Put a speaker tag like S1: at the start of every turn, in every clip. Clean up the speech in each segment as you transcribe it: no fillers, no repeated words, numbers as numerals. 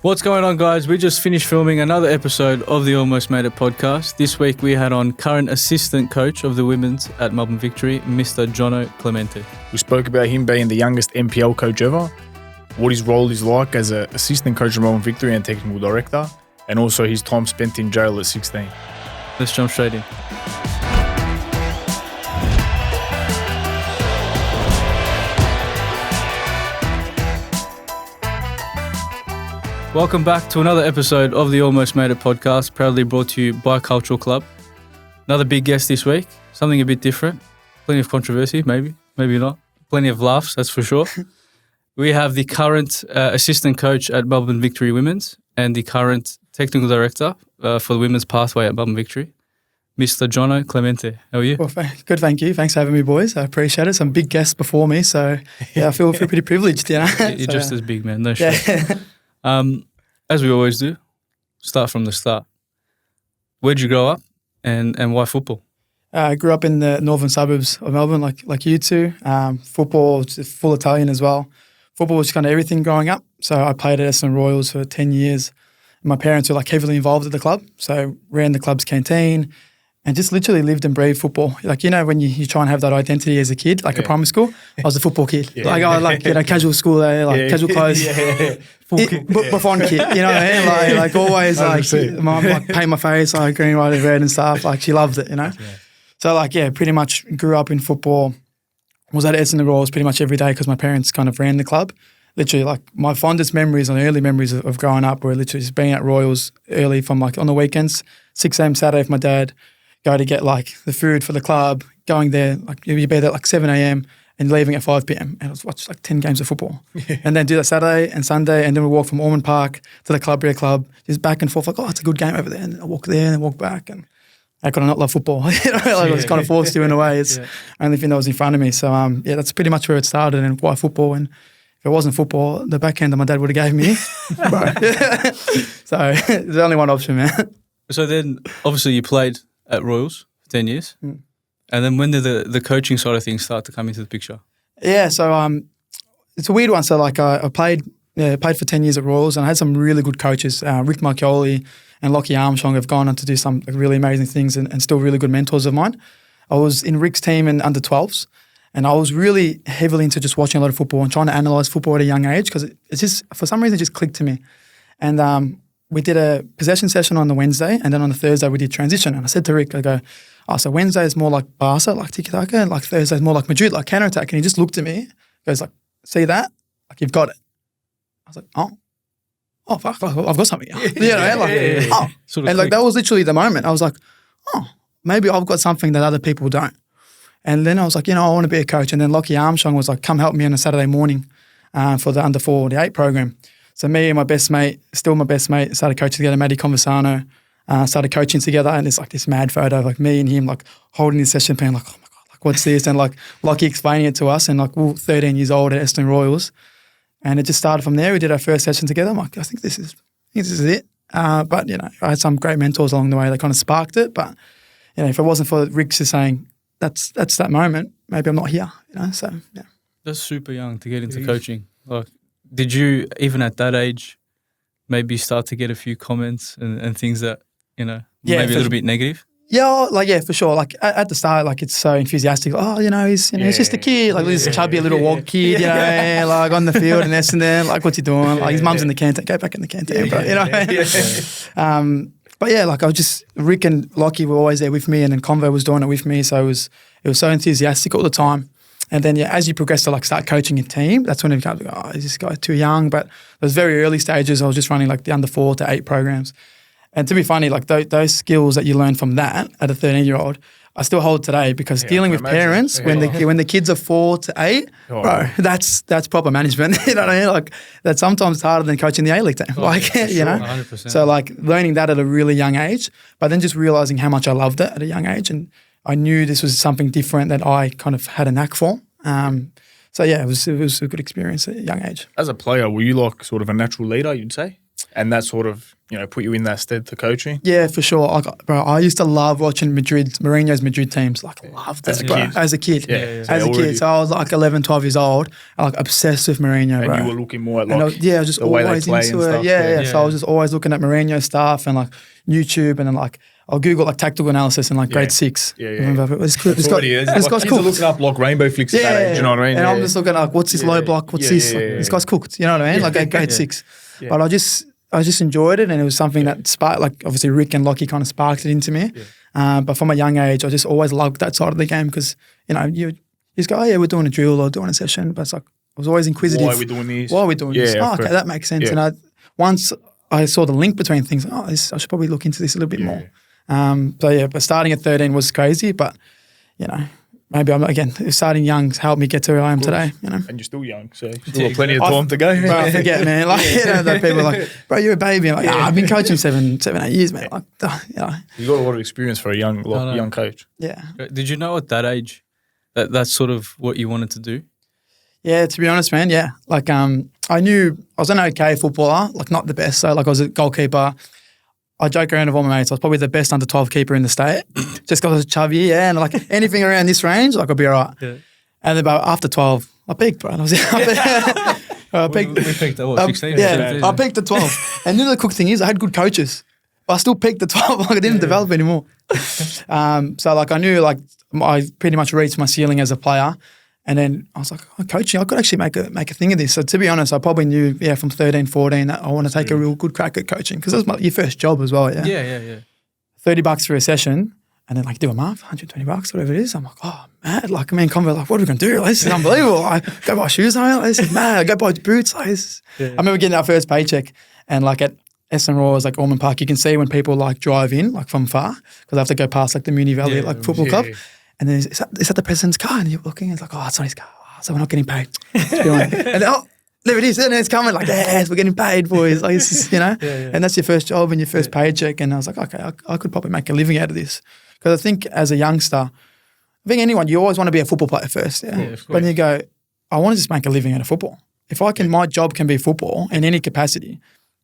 S1: What's going on, guys? We just finished filming another episode of the Almost Made It podcast. This week we had on current assistant coach of the women's at Melbourne Victory, Mr. Johno Clemente.
S2: We spoke about him being the youngest NPL coach ever, what his role is like as an assistant coach of Melbourne Victory and technical director, and also his time spent in jail at 16.
S1: Let's jump straight in. Welcome back to another episode of the Almost Made It podcast, proudly brought to you by Cultural Club. Another big guest this week, something a bit different. Plenty of controversy, maybe not. Plenty of laughs, that's for sure. We have the current assistant coach at Melbourne Victory Women's and the current technical director for the women's pathway at Melbourne Victory, Mr. Johno Clemente. How are you?
S3: Well, good, thank you. Thanks for having me, boys. I appreciate it. Some big guests before me, so yeah, I feel pretty privileged, you know.
S1: You're
S3: so,
S1: just as big, man. No shit. As we always do, start from the start. Where'd you grow up and why football?
S3: I grew up in the northern suburbs of Melbourne, like you two. Football, full Italian as well. Football was kind of everything growing up. So I played at Essendon Royals for 10 years. My parents were like heavily involved at the club, so ran the club's canteen and just literally lived and breathed football. Like, you know, when you try and have that identity as a kid, like a primary school, I was a football kid. Like I like, you know, casual school there, like casual clothes. But fun kid, you know what I mean? Like always, like mum like paint my face like green, white, and red and stuff. Like she loved it, you know. Yeah. So like pretty much grew up in football. Was at Essendon Royals pretty much every day because my parents kind of ran the club. Literally, like my fondest memories and early memories of growing up were literally just being at Royals early from like on the weekends, 6 a.m. Saturday with my dad, go to get like the food for the club, going there, like you'd be there at like 7 a.m. and leaving at 5 p.m. and I'd watch like 10 games of football. And then do that Saturday and Sunday, and then we walk from Ormond Park to the Club Beer Club, just back and forth, like, oh, it's a good game over there. And I walk there and then walk back, and I kind of not love football. You know, like I was kind of forced to in a way. It's the only thing that was in front of me. So that's pretty much where it started and why football. And if it wasn't football, the backhand that my dad would have gave me. So there's only one option, man. So
S1: then obviously you played at Royals for 10 years. Mm. And then when did the coaching side of things start to come into the picture? Yeah,
S3: so it's a weird one. So like I played for 10 years at Royals, and I had some really good coaches. Rick Marchioli and Lockie Armstrong have gone on to do some really amazing things and still really good mentors of mine. I was in Rick's team in under 12s, and I was really heavily into just watching a lot of football and trying to analyse football at a young age because it's just, for some reason, it just clicked to me. And we did a possession session on the Wednesday, and then on the Thursday we did transition. And I said to Rick, I go, oh, so Wednesday is more like Barca, like tiki-taka, and like Thursday is more like Madrid, like counter-attack. And he just looked at me, goes like, see that? Like, you've got it. I was like, oh, fuck, I've got something. Oh. Sort of and like that was literally the moment. I was like, oh, maybe I've got something that other people don't. And then I was like, you know, I want to be a coach. And then Lockie Armstrong was like, come help me on a Saturday morning for the under 48 program. So me and my best mate, still my best mate, started coaching together, Matty Conversano, started coaching together, and it's like this mad photo of like me and him like holding this session pen, like, oh my God, like what's this? And like Lockie explaining it to us, and like we were 13 years old at Essendon Royals. And it just started from there. We did our first session together. I'm like, I think this is it. But, you know, I had some great mentors along the way that kind of sparked it. But, you know, if it wasn't for Rick just saying, that's that moment, maybe I'm not here, you know, so, yeah.
S1: That's super young to get into coaching. Like, did you, even at that age, maybe start to get a few comments and things that, you know, maybe a little bit negative?
S3: Yeah, for sure. Like at the start, like it's so enthusiastic. Oh, you know, he's just a kid, like this chubby little wog kid, you know, like on the field and Essendon, like what's he doing? Like his mum's in the canteen, go back in the canteen, bro. You know. But yeah, like I was just Rick and Lockie were always there with me, and then Convo was doing it with me, so it was so enthusiastic all the time. And then as you progress to like start coaching a team, that's when it becomes like, oh, is this guy too young? But those very early stages, I was just running like the under 4 to 8 programs. And to be funny, like those skills that you learn from that at a 13-year-old, I still hold today because dealing with parents when the kids are 4 to 8, bro, that's proper management. You know what I mean? Like that's sometimes harder than coaching the A-League team. You know?
S1: 100%. So
S3: like learning that at a really young age, but then just realizing how much I loved it at a young age, and I knew this was something different that I kind of had a knack for. So yeah, it was a good experience at a young age.
S2: As a player, were you like sort of a natural leader, you'd say? And that sort of put you in that stead to coaching?
S3: Yeah, for sure. I used to love watching Mourinho's Madrid teams. Like, loved it, bro. As a kid. As a kid. So I was like 11, 12 years old, and like obsessed with Mourinho, bro.
S2: And you were looking more at
S3: I was just always into it. Yeah. So I was just always looking at Mourinho stuff and like YouTube, and then like I'll Google like tactical analysis in like grade 6. Remember? It's cool. It's got cooked.
S2: Looking up like rainbow flicks at that age, you know what I mean?
S3: And I'm just looking at like, what's this low block? What's this? Like, this guy's cooked. You know what I mean? Like at grade 6. Yeah. But I just enjoyed it, and it was something that sparked, like obviously Rick and Lockie kind of sparked it into me. But from a young age, I just always loved that side of the game because, you just go, oh yeah, we're doing a drill or doing a session. But it's like, I was always inquisitive.
S2: Why are we doing this?
S3: Oh, okay, that makes sense. And once I saw the link between things, I should probably look into this a little bit more. But starting at 13 was crazy, but, maybe starting young helped me get to where I am today, And
S2: you're still young, so still got plenty of time to go.
S3: Bro, I forget, man. Like, that people are like, bro, you're a baby. I'm like, I've been coaching 7, 8 years, man. Like,
S2: You got a lot of experience for a young coach.
S3: Yeah.
S1: Did you know at that age that's sort of what you wanted to do?
S3: Yeah, to be honest, man, yeah. Like, I knew I was an okay footballer, like not the best. So, like, I was a goalkeeper. I joke around with all my mates. I was probably the best under 12 keeper in the state, just because I was chubby, and like anything around this range, like I'll be all right. Yeah. And then after 12, I peaked, bro. I was
S1: we peaked at what, 16?
S3: I peaked at 12. And the cool thing is, I had good coaches, but I still peaked at 12. Like I didn't develop anymore. So like I knew like I pretty much reached my ceiling as a player. And then I was like, coaching, I could actually make a thing of this. So to be honest, I probably knew, from 13, 14 that I want to take a real good crack at coaching because it was your first job as well,
S1: Yeah.
S3: $30 for a session and then like do a month, $120, whatever it is. I'm like, oh, mad. Like, me and Convo, like, what are we going to do? Like, this is unbelievable. I go buy shoes. Like, this is mad. I go buy boots. Like, I remember getting our first paycheck and like at Essen Roars, like Ormond Park, you can see when people like drive in like from far because I have to go past like the Mooney Valley football club. And then is that the president's car? And you're looking, it's like, oh, it's not his car. Oh, so we're not getting paid. And then, there it is. And it's coming like, yes, we're getting paid, boys. Like, it's just, And that's your first job and your first paycheck. And I was like, okay, I could probably make a living out of this. Because I think as a youngster, I think anyone, you always want to be a football player first. But then you go, I want to just make a living out of football. If I can, my job can be football in any capacity,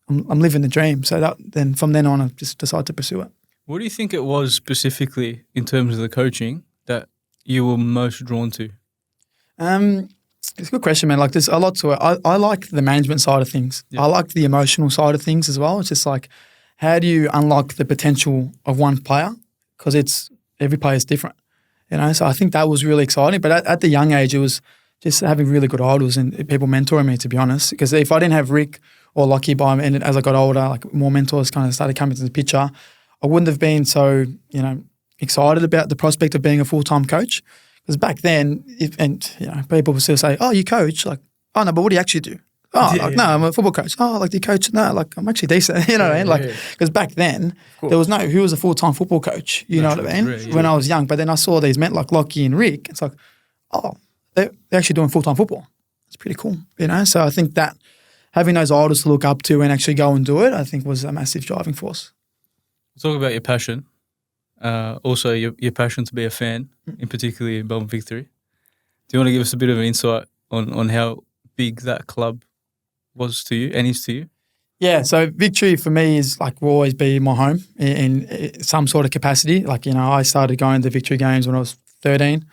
S3: I'm living the dream. So then from then on, I just decided to pursue it.
S1: What do you think it was specifically in terms of the coaching that you were most drawn to?
S3: It's a good question, man. Like, there's a lot to it. I like the management side of things. I like the emotional side of things as well. It's just like, how do you unlock the potential of one player? Because every player is different, So I think that was really exciting. But at the young age, it was just having really good idols and people mentoring me, to be honest. Because if I didn't have Rick or Lockie by me, and as I got older, like more mentors kind of started coming to the picture, I wouldn't have been so, excited about the prospect of being a full-time coach. Because back then, people would still say, oh, you coach? Like, oh, no, but what do you actually do? Oh, no, I'm a football coach. Oh, like, do you coach? No, like, I'm actually decent. You know what I mean? Like, because back then, there was who was a full-time football coach? You know what I mean? When I was young. But then I saw these men like Lockie and Rick. It's like, oh, they're actually doing full-time football. It's pretty cool, So I think that having those idols to look up to and actually go and do it, I think was a massive driving force.
S1: Talk about your passion. Also, your passion to be a fan, in particularly Melbourne Victory. Do you want to give us a bit of an insight on how big that club was to you and is to you? Yeah, so Victory for me is like will always be my home in some sort of capacity. Like, I started going to Victory games when I was 13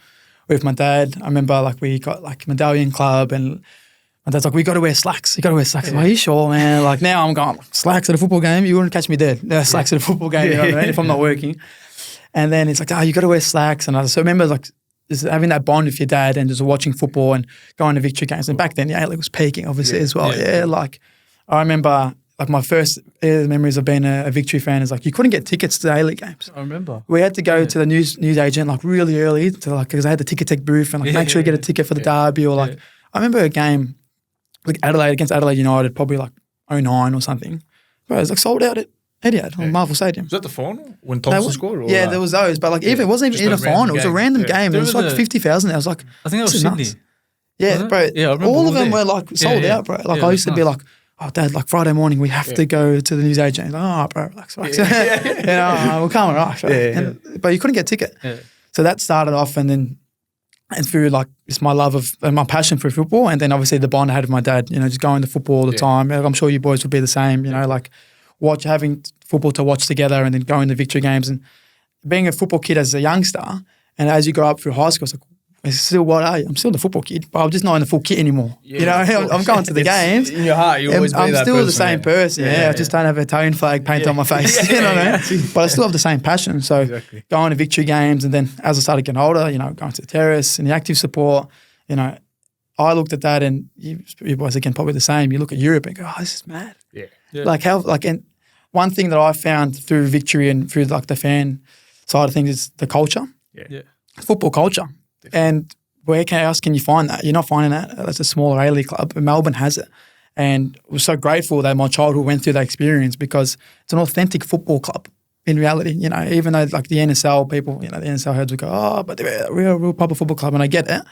S1: with my dad. I remember like we got like medallion club and my dad's like, we got to wear slacks. You got to wear slacks. I'm like, are you sure, man? Like now I'm going, slacks at a football game? You wouldn't catch me dead. Slacks at a football game, you know what I mean? If I'm not working. And then it's like, you got to wear slacks. And so I remember like just having that bond with your dad and just watching football and going to Victory games. And back then, it was peaking obviously as well. Like I remember like my first memories of being a Victory fan is like you couldn't get tickets to the A-League games. I remember. We had to go to the news agent like really early to like because they had the ticket tech booth and like make sure you get a ticket for the derby or like I remember a game like Adelaide against Adelaide United, probably like 09 or something. But it was like sold out at Etihad on Marvel Stadium.
S2: Was that the final when Thompson scored? Or
S3: there was those. But like even it wasn't even in a final. It was a random game. It was like 50,000. I was like,
S1: I think it was Sydney.
S3: Nuts. Yeah, bro. Yeah, all of them were like sold out, bro. Like I used to be like, oh, Dad, like Friday morning we have to go to the news agent. Like, oh, bro, like, we'll come and rush. But you couldn't get a ticket. So that started off and through like just my love of and my passion for football and then obviously the bond I had with my dad, just going to football all the time. I'm sure you boys would be the same, like having football to watch together and then going to victory games and being a football kid as a youngster. And as you grow up through high school, it's like, still what are you? I'm still the football kid, but I'm just not in the full kit anymore. I'm going to the games.
S2: In your heart, you always be
S3: I'm
S2: that
S3: still
S2: person,
S3: the same person. I just don't have a Italian flag painted on my face. You know what I mean? But I still have the same passion. So going to victory games, and then as I started getting older, going to the terrace and the active support, I looked at that, and you boys again probably the same. You look at Europe and go, oh, this is mad.
S2: Yeah.
S3: And one thing that I found through victory and through like the fan side of things is the culture.
S2: Yeah.
S3: Football culture. Definitely. And where else can you find that? You're not finding that. That's a smaller A-League club. Melbourne has it. And I was so grateful that my childhood went through that experience because it's an authentic football club in reality. Even though like the NSL people, the NSL heads would go, oh, but they're a real proper football club. And I get it.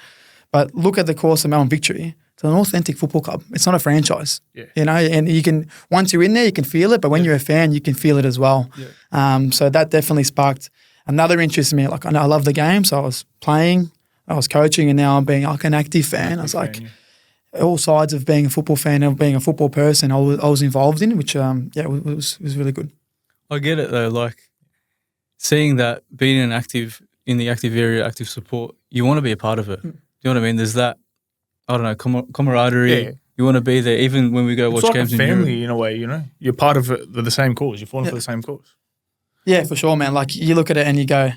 S3: But look at the course of Melbourne Victory. It's an authentic football club. It's not a franchise.
S2: Yeah.
S3: And you can, once you're in there, you can feel it. But when you're a fan, you can feel it as well. Yeah. So that definitely sparked another interest in me. Like, I love the game. So I was playing, I was coaching, and now I'm being like an active fan. I was like, all sides of being a football fan and being a football person, I was involved in, which, was really good.
S1: I get it though. Like seeing that being in the active area, active support, you want to be a part of it. Do you know what I mean? There's that, I don't know, camaraderie. Yeah. You want to be there even when we go watch games in Europe.
S2: It's like a family in a way, You're part of it, the same cause. You're falling for the same cause.
S3: Yeah, for sure, man. Like you look at it and you go,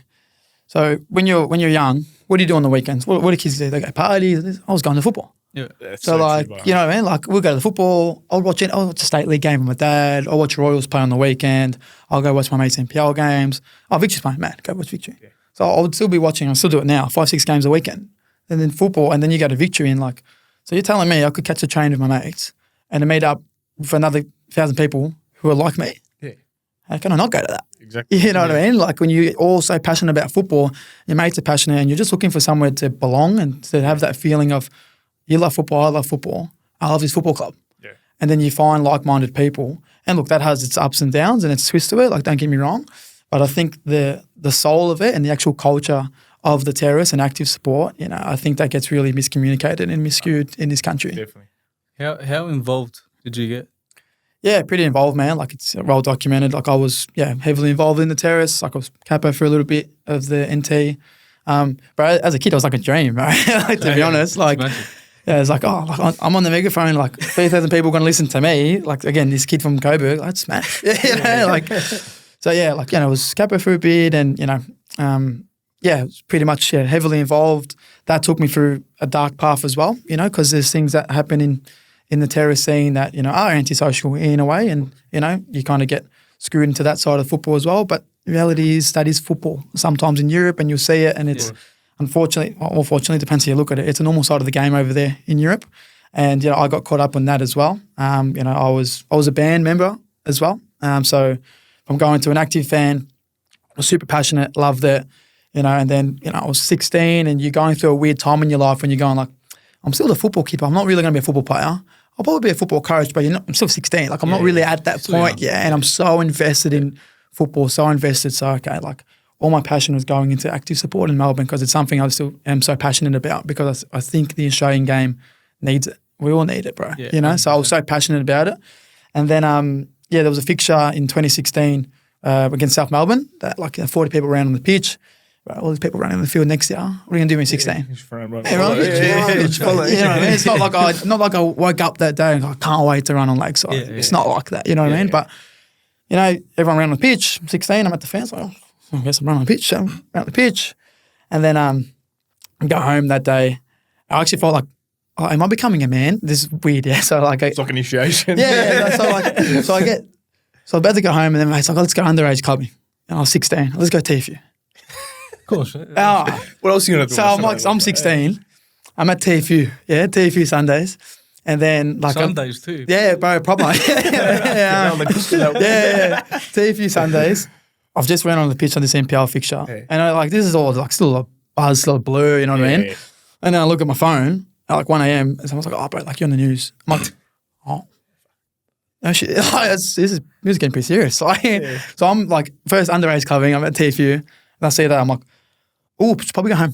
S3: so when you're young, what do you do on the weekends? What do kids do? They go parties. I was going to football.
S1: Yeah.
S3: So like, you know what I mean? Like we'll go to the football. I'll watch a state league game with my dad. I'll watch Royals play on the weekend. I'll go watch my mates' NPL games. Oh, Victory's playing, man. Go watch Victory. Yeah. So I would still be watching. I still do it now, 5-6 games a weekend. And then football, and then you go to Victory and like, so you're telling me I could catch a train with my mates and to meet up for another 1,000 people who are like me.
S2: Yeah.
S3: How can I not go to that?
S2: Exactly.
S3: You know what I mean? Like when you're all so passionate about football, your mates are passionate and you're just looking for somewhere to belong and to have that feeling of you love football, I love football, I love this football club.
S2: Yeah.
S3: And then you find like-minded people. And look, that has its ups and downs and its twists to it, like don't get me wrong. But I think the soul of it and the actual culture of the terrace and active support, I think that gets really miscommunicated and miscued in this country.
S2: Definitely.
S1: How involved did you get?
S3: Yeah, pretty involved, man. Like it's well documented. Like I was, heavily involved in the terrace. Like I was capo for a little bit of the NT. But as a kid, I was like a dream, right? Like, to be honest, like, it's like, I'm on the megaphone, like 3,000 people are going to listen to me. Like again, this kid from Coburg, that's smash. So I was capo for a bit, and it was pretty much heavily involved. That took me through a dark path as well, because there's things that happen in the terrace scene that, are antisocial in a way, and, you kind of get screwed into that side of football as well. But the reality is that is football sometimes in Europe, and you'll see it, and it's unfortunately, or fortunately, depends how you look at it, it's a normal side of the game over there in Europe. And, I got caught up in that as well. I was a band member as well. So from going to an active fan, I was super passionate, loved it. And then, I was 16 and you're going through a weird time in your life when you're going like, I'm still a football kid, but I'm not really going to be a football player. I'll probably be a football coach, but I'm still 16. Like I'm not really at that point yet. And I'm so invested in football, so invested. So, okay, like all my passion was going into active support in Melbourne because it's something I still am so passionate about because I think the Australian game needs it. We all need it, bro. Yeah, so I was so passionate about it. And then, there was a fixture in 2016 against South Melbourne that like 40 people ran on the pitch. Right, all these people running on the field next year. What are you going to do in 16? You know what I mean? It's not like I woke up that day and I can't wait to run on Lakeside. It's not like that, you know what I mean? But, everyone ran on the pitch. I'm 16, I'm at the fence. Like, I guess I'm running on the pitch. So I'm around the pitch. And then I go home that day. I actually felt like, am I becoming a man? This is weird, yeah. So like
S2: it's like initiation.
S3: So I'm about to go home and then mate's like, let's go underage clubbing. And I was 16. Let's go TFU.
S1: Of course.
S2: What else are you going to do?
S3: So I'm 16. I'm at TFU. Yeah, TFU Sundays. And then like
S1: Sundays too.
S3: Yeah, bro, probably. TFU Sundays. I've just went on the pitch on this NPL fixture. Yeah. And this is all like still a buzz, still a blur, you know what I mean? Yeah. And then I look at my phone at like 1 a.m. and someone's like, bro, like you're on the news. I'm like, no shit. This is getting pretty serious. So I'm like, first underage clubbing, I'm at TFU. And I see that, I'm like, should probably go home.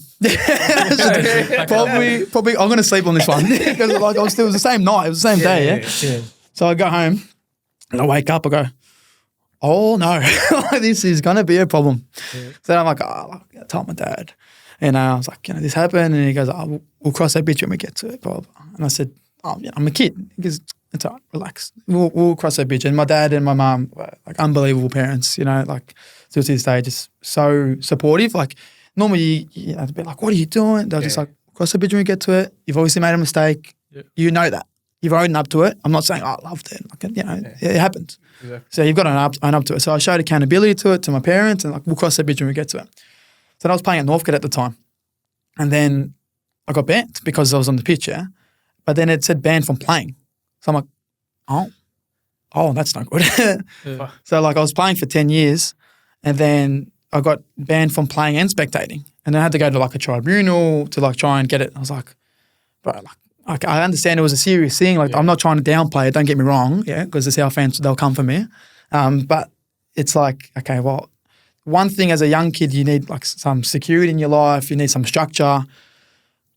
S3: probably, I'm going to sleep on this one. Because like, it was the same night, it was the same day, yeah? So I go home and I wake up, I go, oh no, this is going to be a problem. Yeah. So I'm like, I told my dad. And I was like, this happened. And he goes, we'll cross that bridge when we get to it. Blah, blah. And I said, I'm a kid. He goes, it's all right, relax. We'll cross that bridge. And my dad and my mum were like unbelievable parents, like to this day, just so supportive. Like normally, they'd be like, what are you doing? They're just like, cross the bridge when we get to it. You've obviously made a mistake. Yeah. You know that. You've owned up to it. I'm not saying, I loved it. Like, it happens. Exactly. So you've got to own up to it. So I showed accountability to it, to my parents, and like, we'll cross that bridge when we get to it. So I was playing at Northcote at the time. And then I got banned because I was on the pitch, yeah? But then it said banned from playing. So I'm like, oh, that's not good. Yeah. So like I was playing for 10 years and then I got banned from playing and spectating. And then I had to go to like a tribunal to like try and get it. I was like, bro, like I understand it was a serious thing. Like I'm not trying to downplay it, don't get me wrong, yeah, because the South fans, they'll come for me. But it's like, okay, well, one thing as a young kid, you need like some security in your life, you need some structure.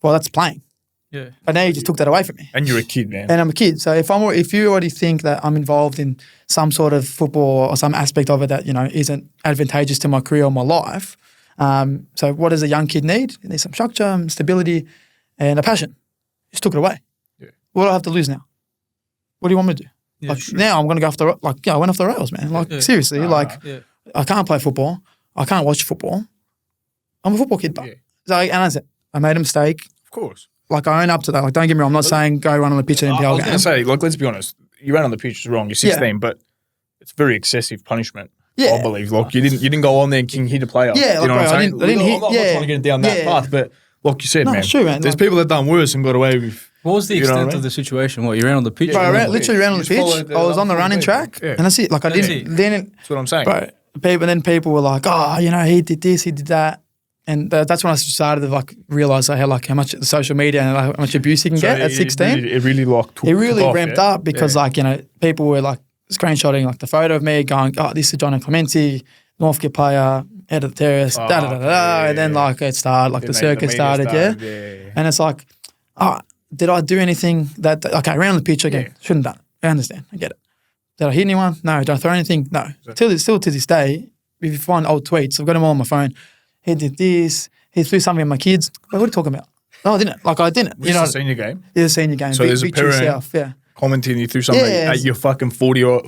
S3: Well, that's playing. Yeah. But now you just took that away from me.
S2: And you're a kid, man.
S3: And I'm a kid. So if you already think that I'm involved in some sort of football or some aspect of it that, isn't advantageous to my career or my life, so what does a young kid need? He needs some structure, stability, and a passion. Just took it away. Yeah. What do I have to lose now? What do you want me to do? Yeah, now I'm going to go off I went off the rails, man. Like seriously, I can't play football. I can't watch football. I'm a football kid, but so I made a mistake.
S2: Of course.
S3: Like I own up to that. Like don't get me wrong, I'm not saying go run on the pitch at NPL game.
S2: I was going to say, like let's be honest, you ran on the pitch is wrong. You're 16, but it's very excessive punishment. Yeah. I believe. Like you didn't go on there and hit a player.
S3: Yeah,
S2: you know what I'm saying?
S3: I didn't hit.
S2: I'm not trying to get down that path, but like you said, man,
S3: it's true, man.
S2: There's people that done worse and got away with.
S1: What was the extent of the situation? What, you ran on the pitch?
S3: Bro, I literally ran on the pitch. I was on the running track, and that's it. Like I didn't.
S2: That's what I'm saying.
S3: Bro, people were like, oh, he did this, he did that. And that's when I started to like realize how much the social media and how much abuse you can get at 16.
S2: It really
S3: ramped up because people were like screenshotting like the photo of me going, oh, this is Johno Clemente, Northcote player, head of the terrace, and then like it started, like the circus started, And it's like, did I do anything that I ran on the pitch again? Shouldn't have done it. I understand. I get it. Did I hit anyone? No. Did I throw anything? No. Still to this day, if you find old tweets, I've got them all on my phone. He did this. He threw something at my kids. What are you talking about? No, I didn't. Like, I didn't.
S2: It's a senior game?
S3: It's a senior game.
S2: So there's a parent commenting you threw something at your fucking 40-year-old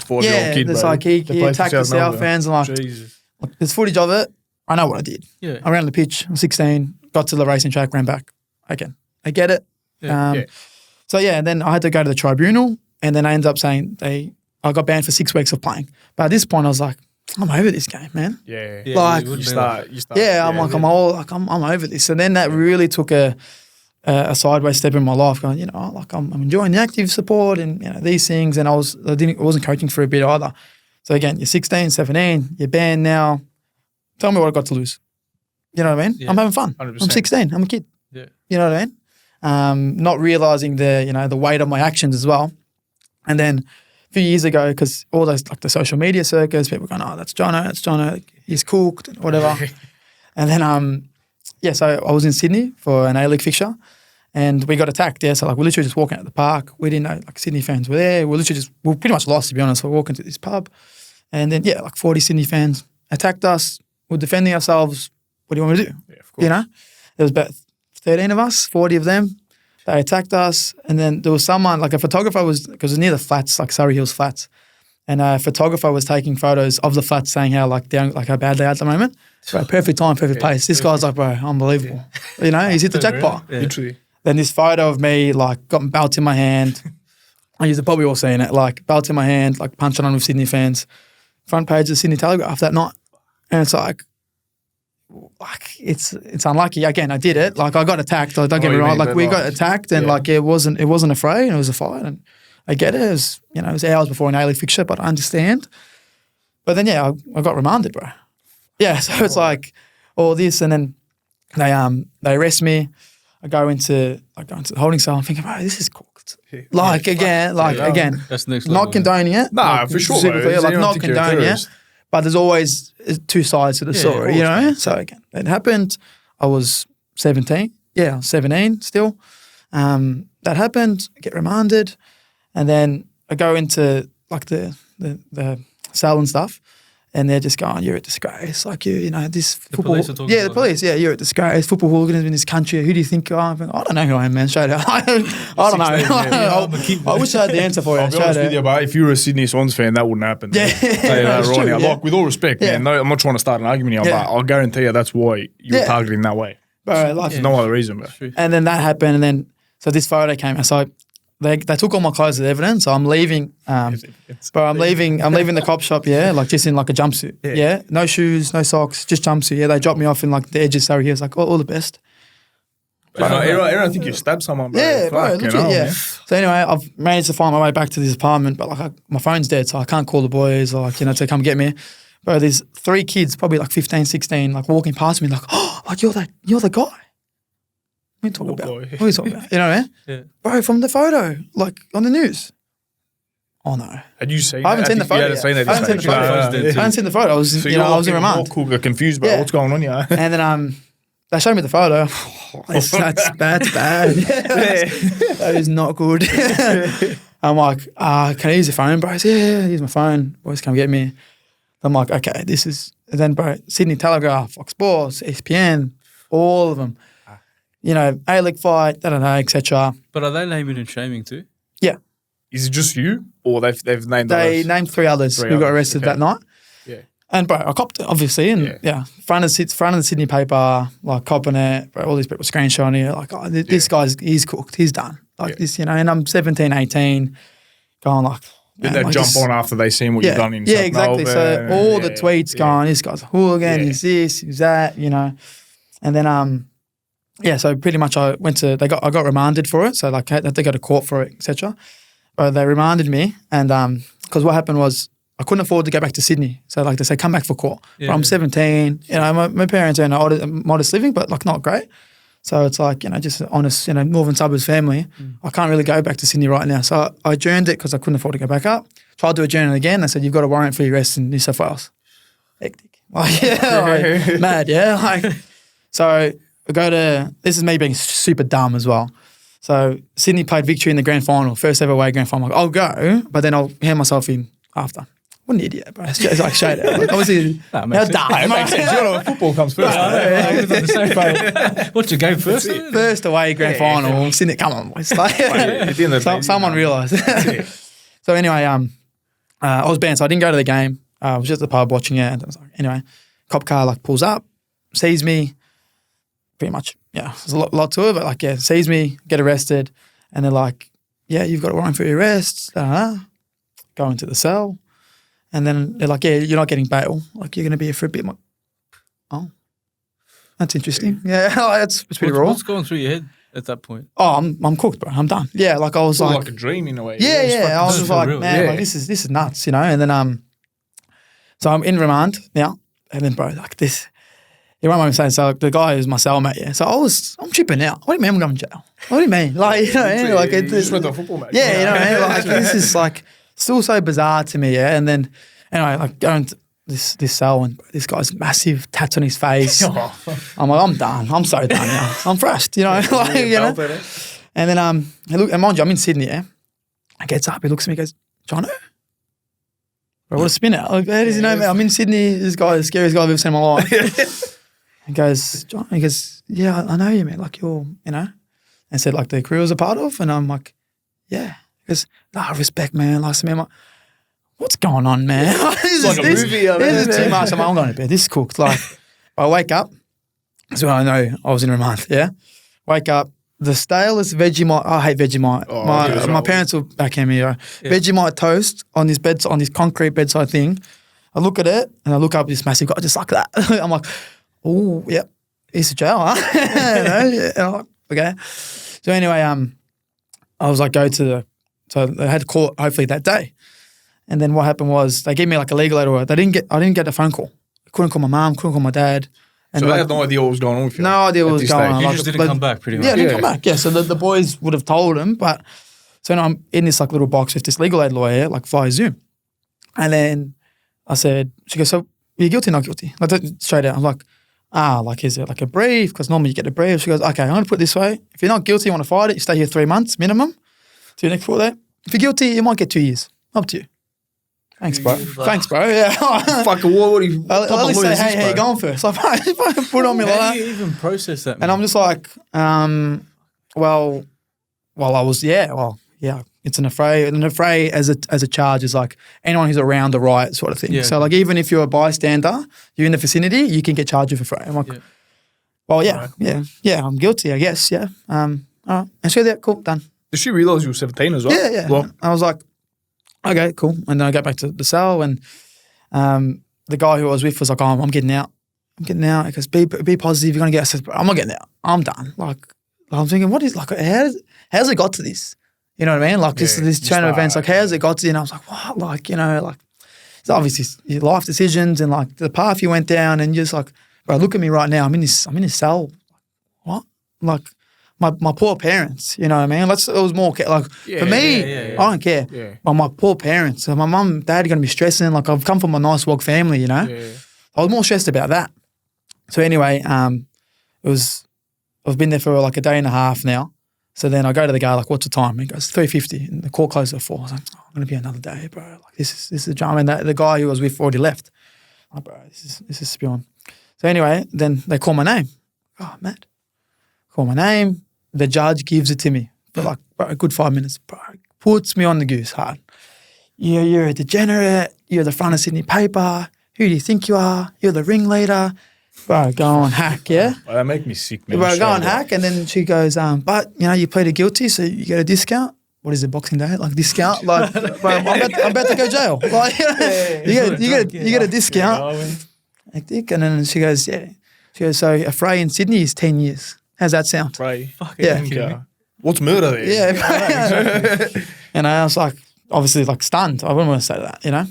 S2: kid,
S3: bro. Like he attacked the South fans and like, there's footage of it. I know what I did. Yeah. I ran on the pitch. I'm 16. Got to the racing track, ran back. Again, I get it. So, and then I had to go to the tribunal and then I ended up saying I got banned for 6 weeks of playing. But at this point, I was like, I'm over this game, man.
S2: Yeah.
S3: Like
S2: you start.
S3: I'm over this. And then that really took a sideways step in my life, going, I'm enjoying the active support and these things. And I wasn't coaching for a bit either. So again, you're 16, 17, you're banned now. Tell me what I got to lose. You know what I mean? Yeah. I'm having fun. 100%. I'm 16. I'm a kid. Yeah. You know what I mean? Not realizing the weight of my actions as well. And then few years ago, because all those like the social media circus, people going, oh, that's Johno, he's cooked, whatever. And then, so I was in Sydney for an A-League fixture and we got attacked. Yeah, so like we're literally just walking out the park. We didn't know like Sydney fans were there. We pretty much lost, to be honest. We're walking to this pub and then, like 40 Sydney fans attacked us. We're defending ourselves. What do you want me to do?
S2: Yeah, of course.
S3: There was about 13 of us, 40 of them. They attacked us, and then there was someone, like a photographer because it was near the flats, like Surrey Hills flats, and a photographer was taking photos of the flats saying how how bad they are at the moment. Bro, perfect time, perfect place. This guy's like, bro, unbelievable. He's hit the jackpot.
S2: Yeah. Literally.
S3: Then this photo of me, like, got belt in my hand. You've probably all seen it, like, belt in my hand, like, punching on with Sydney fans. Front page of the Sydney Telegraph that night. And it's like it's unlucky. Again, I did it. Like I got attacked. Like, don't get me wrong. Like we got attacked, and like it wasn't a fray, and it was a fight. And I get it. It was it was hours before an A-League fixture, but I understand. But then I got remanded, bro. Yeah, so it's like all this, and then they arrest me. I go into the holding cell. I'm thinking, bro, this is cooked. Like again,
S1: that's next level,
S3: not condoning it.
S2: Nah, for sure.
S3: Like not condoning it. But there's always two sides to the story, So again, it happened. I was 17. Yeah, I was 17 still. That happened. I get remanded, and then I go into like the cell and stuff, And they're just going, you're a disgrace. Like, you know, this football.
S1: Police are talking
S3: Yeah, the
S1: about
S3: police. Yeah, you're a disgrace. Football hooligans in this country. Who do you think you are? I don't know who I am, man. Straight out. I don't know. I wish I had the answer for you.
S2: I'll be honest with you, but if you were a Sydney Swans fan, that wouldn't happen.
S3: Yeah.
S2: Tell you that
S3: That's
S2: right
S3: true,
S2: now.
S3: yeah.
S2: Like, with all respect,
S3: Yeah.
S2: man, no, I'm not trying to start an argument here,
S3: Yeah.
S2: but I'll guarantee you that's why you were
S3: Yeah.
S2: targeted in that way.
S3: Bro, like,
S2: There's no other reason, bro.
S3: and then that happened. And then, so this photo came out. So they took all my clothes as evidence. So I'm leaving. Bro, I'm leaving the cop shop, yeah, like just in like a jumpsuit. Yeah. No shoes, no socks, just jumpsuit. Yeah, they dropped me off in like the edge of Surrey. He was like, all the best.
S2: I think you stabbed someone, bro.
S3: Yeah, bro,
S2: Fuck,
S3: legit,
S2: you know,
S3: yeah.
S2: man.
S3: So anyway, I've managed to find my way back to this apartment, but like my phone's dead, so I can't call the boys or like, you know, to come get me. Bro, there's 3 kids, probably like 15, 16, like walking past me, like, oh, like you're the guy. What are you talking about?
S2: boy.
S3: What are you talking about? You know what I mean?
S1: Yeah.
S3: Bro, from the photo, like on the news. Oh no.
S2: Had you seen
S3: I haven't
S2: that?
S3: seen the photo.
S2: You hadn't seen that.
S3: I haven't seen the photo.
S1: Yeah.
S3: I haven't seen the photo. I was,
S2: So
S3: I was in remand.
S2: You're confused, bro.
S3: Yeah.
S2: What's going on here?
S3: And then they showed me the photo. That's bad. That is not good. I'm like, can I use your phone, bro? He said, yeah, use my phone. Boys, come get me. I'm like, okay, this is. And then, bro, Sydney Telegraph, Fox Sports, ESPN, all of them. You know, A-League fight, etc.
S1: But are they naming and shaming too?
S3: Yeah.
S2: Is it just you, or they've named?
S3: They
S2: others?
S3: named 3 others who got
S2: others,
S3: arrested
S2: okay.
S3: that night.
S2: Yeah.
S3: And bro, I copped it, obviously, and front of the Sydney paper, like copping it, bro, all these people screenshotting it, like, oh, this guy's, he's cooked, he's done. Like this, you know, and I'm 17, 18, going like,
S2: Did
S3: man,
S2: they
S3: like
S2: jump
S3: this-
S2: on after they seen what you've done in
S3: Yeah,
S2: South
S3: exactly.
S2: Melbourne?
S3: So all the tweets going, this guy's a hooligan, he's this, he's that, you know. And then, so pretty much I got remanded for it. So like I had to go to court for it, etc. But they remanded me, and because what happened was I couldn't afford to go back to Sydney. So like they said, come back for court.
S1: Yeah.
S3: But I'm 17, you know, my parents earn a modest living, but like not great. So it's like, you know, just an honest, you know, northern suburbs family. I can't really go back to Sydney right now. So I adjourned it because I couldn't afford to go back up. Tried to adjourn it again. They said, you've got a warrant for your arrest in New South Wales. Hectic. Like, like, mad, yeah. Like, so I go to, this is me being super dumb as well. So Sydney played Victory in the grand final, first ever away grand final. I'm like, I'll go, but then I'll hand myself in after. What an idiot, bro. It's like straight out. Like, obviously, how dumb.
S2: It makes sense. You know, football comes first.
S1: What's your game first?
S3: First away grand final. Sydney, come on, boys. Like,
S2: At the end of the day,
S3: someone realised. So anyway, I was banned, so I didn't go to the game. I was just at the pub watching it. And I was like, anyway, cop car like pulls up, sees me, pretty much, yeah, there's a lot to it, but like, yeah, sees me, get arrested, and they're like, yeah, you've got a warrant for your arrest, go into the cell, and then they're like, yeah, you're not getting bail, like you're going to be here for a bit. I'm like, oh, that's interesting. Yeah, it's pretty raw.
S1: What's going through your head at that point?
S3: Oh, I'm cooked, bro. I'm done. Yeah, like I was
S2: It's
S3: like
S2: like a dream in a way.
S3: Yeah. I was just
S1: feel
S3: like,
S1: real.
S3: man,
S2: Yeah.
S3: like this is nuts, you know. And then so I'm in remand now, and then bro, like this, you won't mind me saying. So the guy who's my cellmate, yeah. So I'm tripping out. What do you mean I'm going to jail? What do you mean? Like, you know, like
S2: you
S3: it's
S2: just went to a football match.
S3: yeah, you know what I mean? Like this is like still so bizarre to me, yeah. And then anyway, like going to this cell, and this guy's massive tats on his face. I'm like, I'm done. I'm so done now. I'm crushed, you know. Like, you know. And then and mind you, I'm in Sydney, yeah. He gets up, he looks at me, he goes, Johno? Bro, what a spin out. Like, how does he know me? I'm in Sydney, this guy is the scariest guy I've ever seen in my life. He goes, John, he goes, yeah, I know you, man. Like you're, you know. And said, like the crew was a part of, and I'm like, yeah. He goes, nah, respect, man. Like, I'm like, what's going on, man? This
S2: like a movie,
S3: This is too much. I'm like, I'm going to bed. This is cooked. Like, I wake up. That's when I know I was in remand, yeah. Wake up. The stalest Vegemite. I hate Vegemite.
S2: Oh,
S3: my parents will backhand me. Vegemite toast on this bed, on this concrete bedside thing. I look at it and I look up this massive guy just like that. I'm like, oh, yep, he's a jail, huh? You know? And I'm like, okay. So anyway, I was like, so they had court hopefully that day, and then what happened was they gave me like a legal aid order. I didn't get a phone call. I couldn't call my mom. Couldn't call my dad. And
S2: So they
S3: like,
S2: had no idea what was going on with you?
S3: no idea what was going on.
S1: You
S3: Like,
S1: just didn't come back pretty much.
S3: Yeah, I didn't come back. Yeah, so the boys would have told him, but so now I'm in this like little box with this legal aid lawyer, like via Zoom. And then I said, she goes, so are you guilty or not guilty? Like straight out. I'm like, like is it like a brief? Because normally you get a brief. She goes, okay, I'm going to put it this way. If you're not guilty, you want to fight it, you stay here 3 months minimum to your next court date. If you're guilty, you might get 2 years. Up to you. Thanks, bro. Thanks, bro. Yeah.
S2: Fuck, what do you...
S3: I'll at least say, hey, how you going first? Like, put it on me like
S1: How
S3: that.
S1: do you even process that?
S3: And I'm just like, well, I was, it's an affray. An affray as a charge is like anyone who's around the riot sort of thing.
S1: Yeah.
S3: So like even if you're a bystander, you're in the vicinity, you can get charged with affray. I'm like, well, I'm guilty, I guess, yeah. All right. And she goes, yeah, cool, done.
S2: Did she realise you were 17 as well?
S3: Yeah.
S2: Well,
S3: I was like, okay, cool. And then I got back to the cell and the guy who I was with was like, oh, I'm getting out. I'm getting out. He goes, be positive, you're going to get out. I said, I'm not getting out. I'm done. Like, I'm thinking, what is, like, how's it got to this? You know what I mean? Like this chain of events, like how's it got to you? And I was like, what? Like, you know, like it's obviously your life decisions and like the path you went down and you're just like, bro, look at me right now. I'm in this cell. What? Like my poor parents, you know what I mean? It was more like for me, I don't care.
S2: Yeah.
S3: But my poor parents, so my mum, dad are gonna be stressing. Like I've come from a nice wog family, you know.
S2: Yeah.
S3: I was more stressed about that. So anyway, I've been there for like a day and a half now. So then I go to the guy, like, what's the time? He goes, 3:50. And the court closes at 4. I was like, oh, I'm going to be another day, bro. Like, this is a drama. And the guy who was with already left. I'm like, bro, this is spewing. So anyway, then they call my name. Oh, Matt. Call my name. The judge gives it to me for like, bro, a good 5 minutes. Bro, puts me on the goose hard. You're a degenerate. You're the front of Sydney paper. Who do you think you are? You're the ringleader. Bro, go and hack, yeah?
S2: Well, that make me sick, man.
S3: Bro, go and hack. And then she goes, but, you know, you pleaded guilty, so you get a discount. What is it, Boxing Day? Like, discount? Like, bro, I'm about to go jail. Like, you get a discount. Hectic. And then she goes, yeah. She goes, so a fray in Sydney is 10 years. How's that sound?
S2: Fray.
S3: Yeah.
S2: What's murder there?
S3: Yeah. And I was like, obviously, like, stunned. I wouldn't want to say that, you know?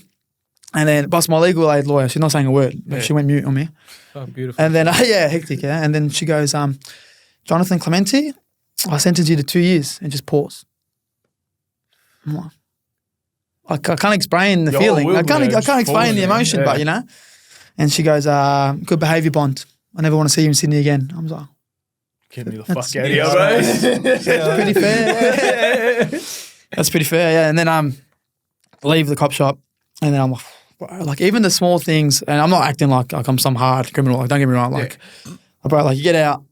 S3: And then, but my legal aid lawyer, she's not saying a word, but she went mute on me.
S1: Oh, beautiful.
S3: And then, hectic, yeah. And then she goes, Jonathan Clemente, I sentenced you to 2 years, and just pause. I'm like, I can't explain the feeling. I can't explain the emotion, but, you know. And she goes, good behaviour bond. I never want to see you in Sydney again. I was like,
S2: get me the fuck out of here, bro.
S3: That's pretty fair. That's pretty fair, yeah. And then leave the cop shop, and then I'm like, even the small things, and I'm not acting like I'm some hard criminal. Like, don't get me wrong. Like, bro, like you get out,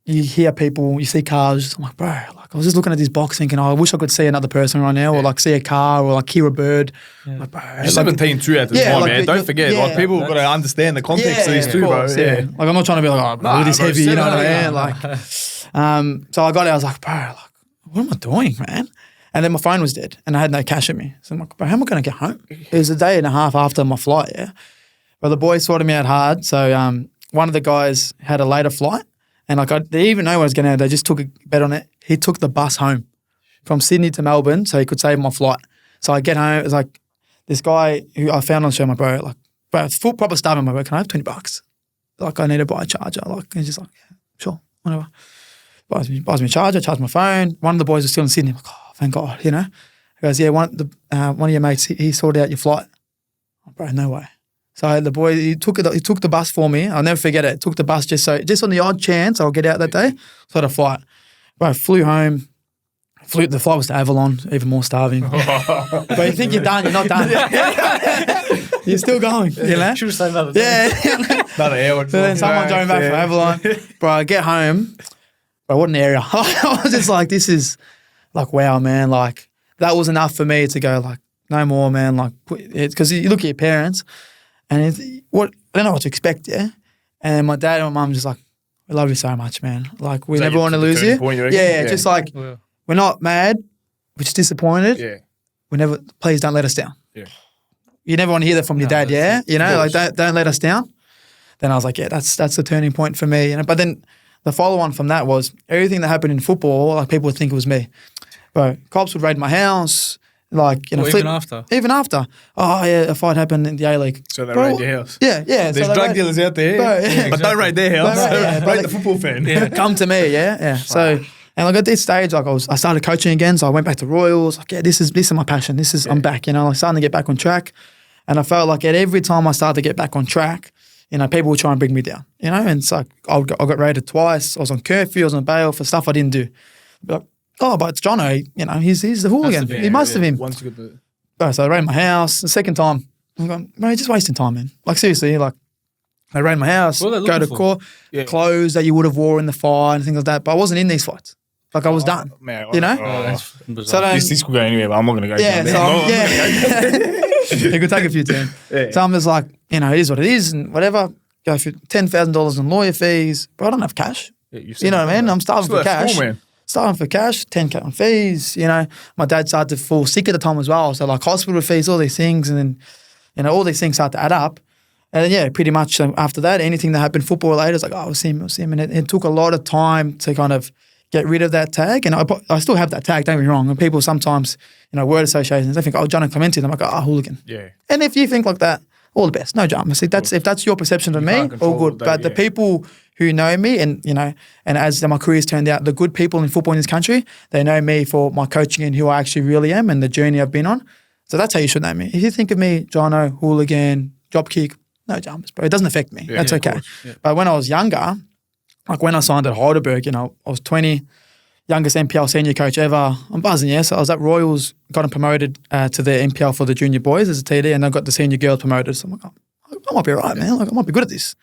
S3: you hear people, you see cars. I'm like, bro, like I was just looking at this box thinking, oh, I wish I could see another person right now, or like see a car, or like hear a bird. Like, bro,
S2: you're 17 too at the time, man. Don't forget, like people got to understand the context of these too, bro.
S3: Yeah. Like I'm not trying to be like, oh, bro, this heavy, you know what I mean? Like, so I got out. I was like, bro, like, what am I doing, man? And then my phone was dead and I had no cash at me. So I'm like, bro, how am I going to get home? It was a day and a half after my flight, yeah. But the boys sorted me out hard. So one of the guys had a later flight and like they didn't even know when I was going out. They just took a bet on it. He took the bus home from Sydney to Melbourne so he could save my flight. So I get home. It was like this guy who I found on the show, my bro, like, bro, it's full proper starving, my bro. Can I have $20? Like I need to buy a charger. Like he's just like, yeah, sure, whatever. Buys me a charger, charge my phone. One of the boys was still in Sydney. I'm like, oh, thank God, you know. He goes, yeah, one of your mates, he sorted out your flight. Oh, bro, no way. So the boy, he took the bus for me. I'll never forget it. Took the bus just on the odd chance I'll get out that day. So I had a flight. Bro, flew home. The flight was to Avalon, even more starving. But you think you're done, you're not done. You're still going, you know?
S1: Should have said another thing.
S3: Yeah.
S2: Another hour.
S3: So then someone drove back from Avalon. Bro, I get home. Bro, what an area. I was just like, this is like, wow, man. Like, that was enough for me to go, like, no more, man. Like, because you look at your parents and I don't know what to expect, yeah? And my dad and my mum just like, we love you so much, man. Like, we never want to lose you. Yeah, just like, we're not mad, we're just disappointed.
S2: Yeah.
S3: Please don't let us down.
S2: Yeah.
S3: You never want to hear that from your dad, yeah? You know, like, don't let us down. Then I was like, yeah, that's the turning point for me. You know? But then the follow-on from that was everything that happened in football, like people would think it was me. Bro, cops would raid my house, like, you know.
S1: Even after?
S3: Even after. Oh, yeah, a fight happened in the A-League.
S2: So they raid your house?
S3: Yeah.
S2: There's drug dealers out there,
S3: bro,
S2: but don't raid their house. Raid the football fan.
S3: Yeah, come to me, yeah. So, and like at this stage, like I started coaching again, so I went back to Royals. Like, yeah, this is my passion. I'm back, you know, like starting to get back on track. And I felt like at every time I started to get back on track, you know, people would try and bring me down, you know, and it's like I got raided twice. I was on curfew, I was on bail for stuff I didn't do. But, but it's Johno, you know, he's the hooligan. He must have been.
S2: Once you got the...
S3: So they raided my house. The second time, I'm going, bro, you're just wasting time, man. Like, seriously, like, they raided my house,
S1: What are they
S3: go to
S1: looking for?
S3: court,
S2: Yeah.
S3: clothes that you would have wore in the fight and things like that. But I wasn't in these fights. Like, I was done.
S2: Man,
S3: You know?
S1: Oh, that's
S3: So
S1: bizarre.
S3: then,
S2: this could go anywhere, but I'm not going to go.
S3: yeah,
S2: down
S3: so
S2: there.
S3: it could take a few turns.
S2: Yeah.
S3: So I'm just like, you know, it is what it is and whatever. Go for $10,000 in lawyer fees, but I don't have cash.
S2: Yeah,
S3: You know what I mean? I'm starving for cash.
S2: School, man.
S3: Starting for cash, 10K on fees, you know. My dad started to fall sick at the time as well. So like hospital fees, all these things. And then, you know, all these things start to add up. And then, yeah, pretty much after that, anything that happened football related, it's like, oh, we'll see him. And it took a lot of time to kind of get rid of that tag. And I still have that tag, don't get me wrong. And people sometimes, you know, word associations, they think, oh, Johno Clemente. I'm like, oh, hooligan.
S2: Yeah.
S3: And if you think like that, all the best. No drama. See, if that's your perception of me,
S2: can't
S3: all
S2: control
S3: good.
S2: that,
S3: But the
S2: yeah.
S3: people who know me and, you know, and as my career's turned out, the good people in football in this country, they know me for my coaching and who I actually really am and the journey I've been on. So that's how you should know me. If you think of me, Johno, hooligan, drop kick, no dramas, bro. It doesn't affect me.
S2: Yeah,
S3: That's
S2: yeah, of
S3: okay.
S2: course. Yeah.
S3: But when I was younger, like when I signed at Heidelberg, you know, I was 20, youngest NPL senior coach ever. I'm buzzing, yeah. So I was at Royals, got promoted to the NPL for the junior boys as a TD, and I got the senior girls promoted. So I'm like, oh, I might be right, man. Like I might be good at this.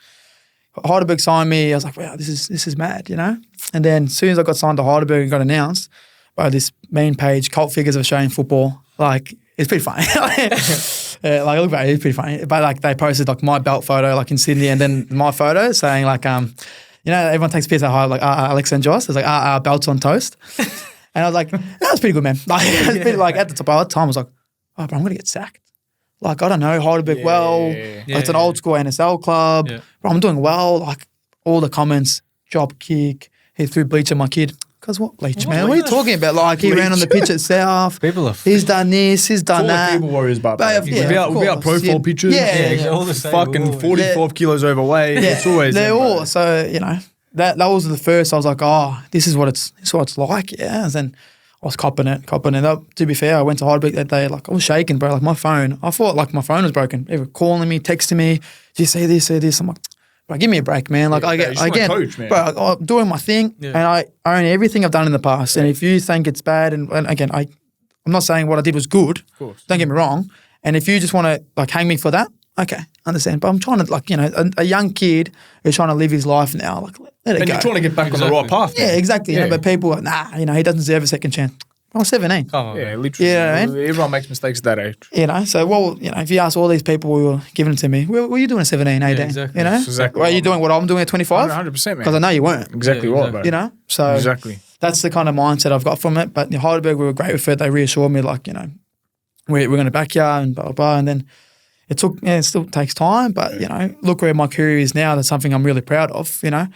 S3: Heidelberg signed me. I was like, wow, this is mad, you know. And then as soon as I got signed to Heidelberg and got announced by this main page, cult figures of Australian football, like it's pretty funny. Like I look back, it's pretty funny. But like they posted like my belt photo like in Sydney, and then my photo saying like you know, everyone takes piss at high, like Alex and Joss. It's like belts on toast. And I was like, that was pretty good, man. Like, it was pretty, like at the time, I was like, oh, bro, I'm gonna get sacked. Like I don't know Heidelberg well. Like, it's an old school NSL club.
S1: Yeah.
S3: Bro, I'm doing well. Like all the comments, drop kick. He threw bleach at my kid. Cause what bleach, man? What are you talking about? Like he ran on the pitch at South.
S1: People are
S3: He's done this. He's done
S2: All
S3: that.
S2: the people worries about
S3: But,
S2: that.
S3: yeah,
S2: We'll be out
S3: of course.
S2: profile pictures.
S3: Yeah.
S1: all the same.
S2: Fucking 45 kilos overweight.
S3: Yeah,
S2: It's always
S3: they're
S2: them, bro.
S3: all. So you know that was the first. I was like, oh, this is what it's like. Yeah, and then I was copping it. To be fair, I went to Heidelberg that day. Like I was shaking, bro. Like my phone, I thought like my phone was broken. They were calling me, texting me. Do you see this? See this? I'm like, bro, give me a break, man. Like
S2: Yeah, you're just my coach, man.
S3: bro, I'm doing my thing, and I own everything I've done in the past. And if you think it's bad, and again, I'm not saying what I did was good.
S2: Of course.
S3: Don't get me wrong. And if you just want to like hang me for that, okay, understand. But I'm trying to like, you know, a young kid who's trying to live his life now. Like let it
S2: And
S3: go.
S2: you're trying to get back on the right path.
S3: Yeah,
S2: man.
S3: exactly. You know,
S2: Yeah.
S3: but people are, nah, you know, he doesn't deserve a second chance. I was 17.
S1: Come on,
S2: Yeah,
S1: man.
S2: literally.
S3: You know what I mean?
S2: Everyone makes mistakes at that age.
S3: You know, so well, you know, if you ask all these people who were giving it to me, what were you doing at 17, 18?
S1: exactly.
S3: You know,
S2: That's exactly
S3: were you
S2: right,
S3: doing what I'm doing at 25?
S2: 100%, man.
S3: Because I know you weren't.
S2: Exactly
S1: Yeah,
S2: right,
S1: exactly.
S2: bro.
S3: You know, so
S2: Exactly.
S3: that's the kind of mindset I've got from it. But Heidelberg, we were great with it. They reassured me, like, you know, we're going to back you and blah, blah, blah. And then it still takes time. But, you know, look where my career is now. That's something I'm really proud of, you know.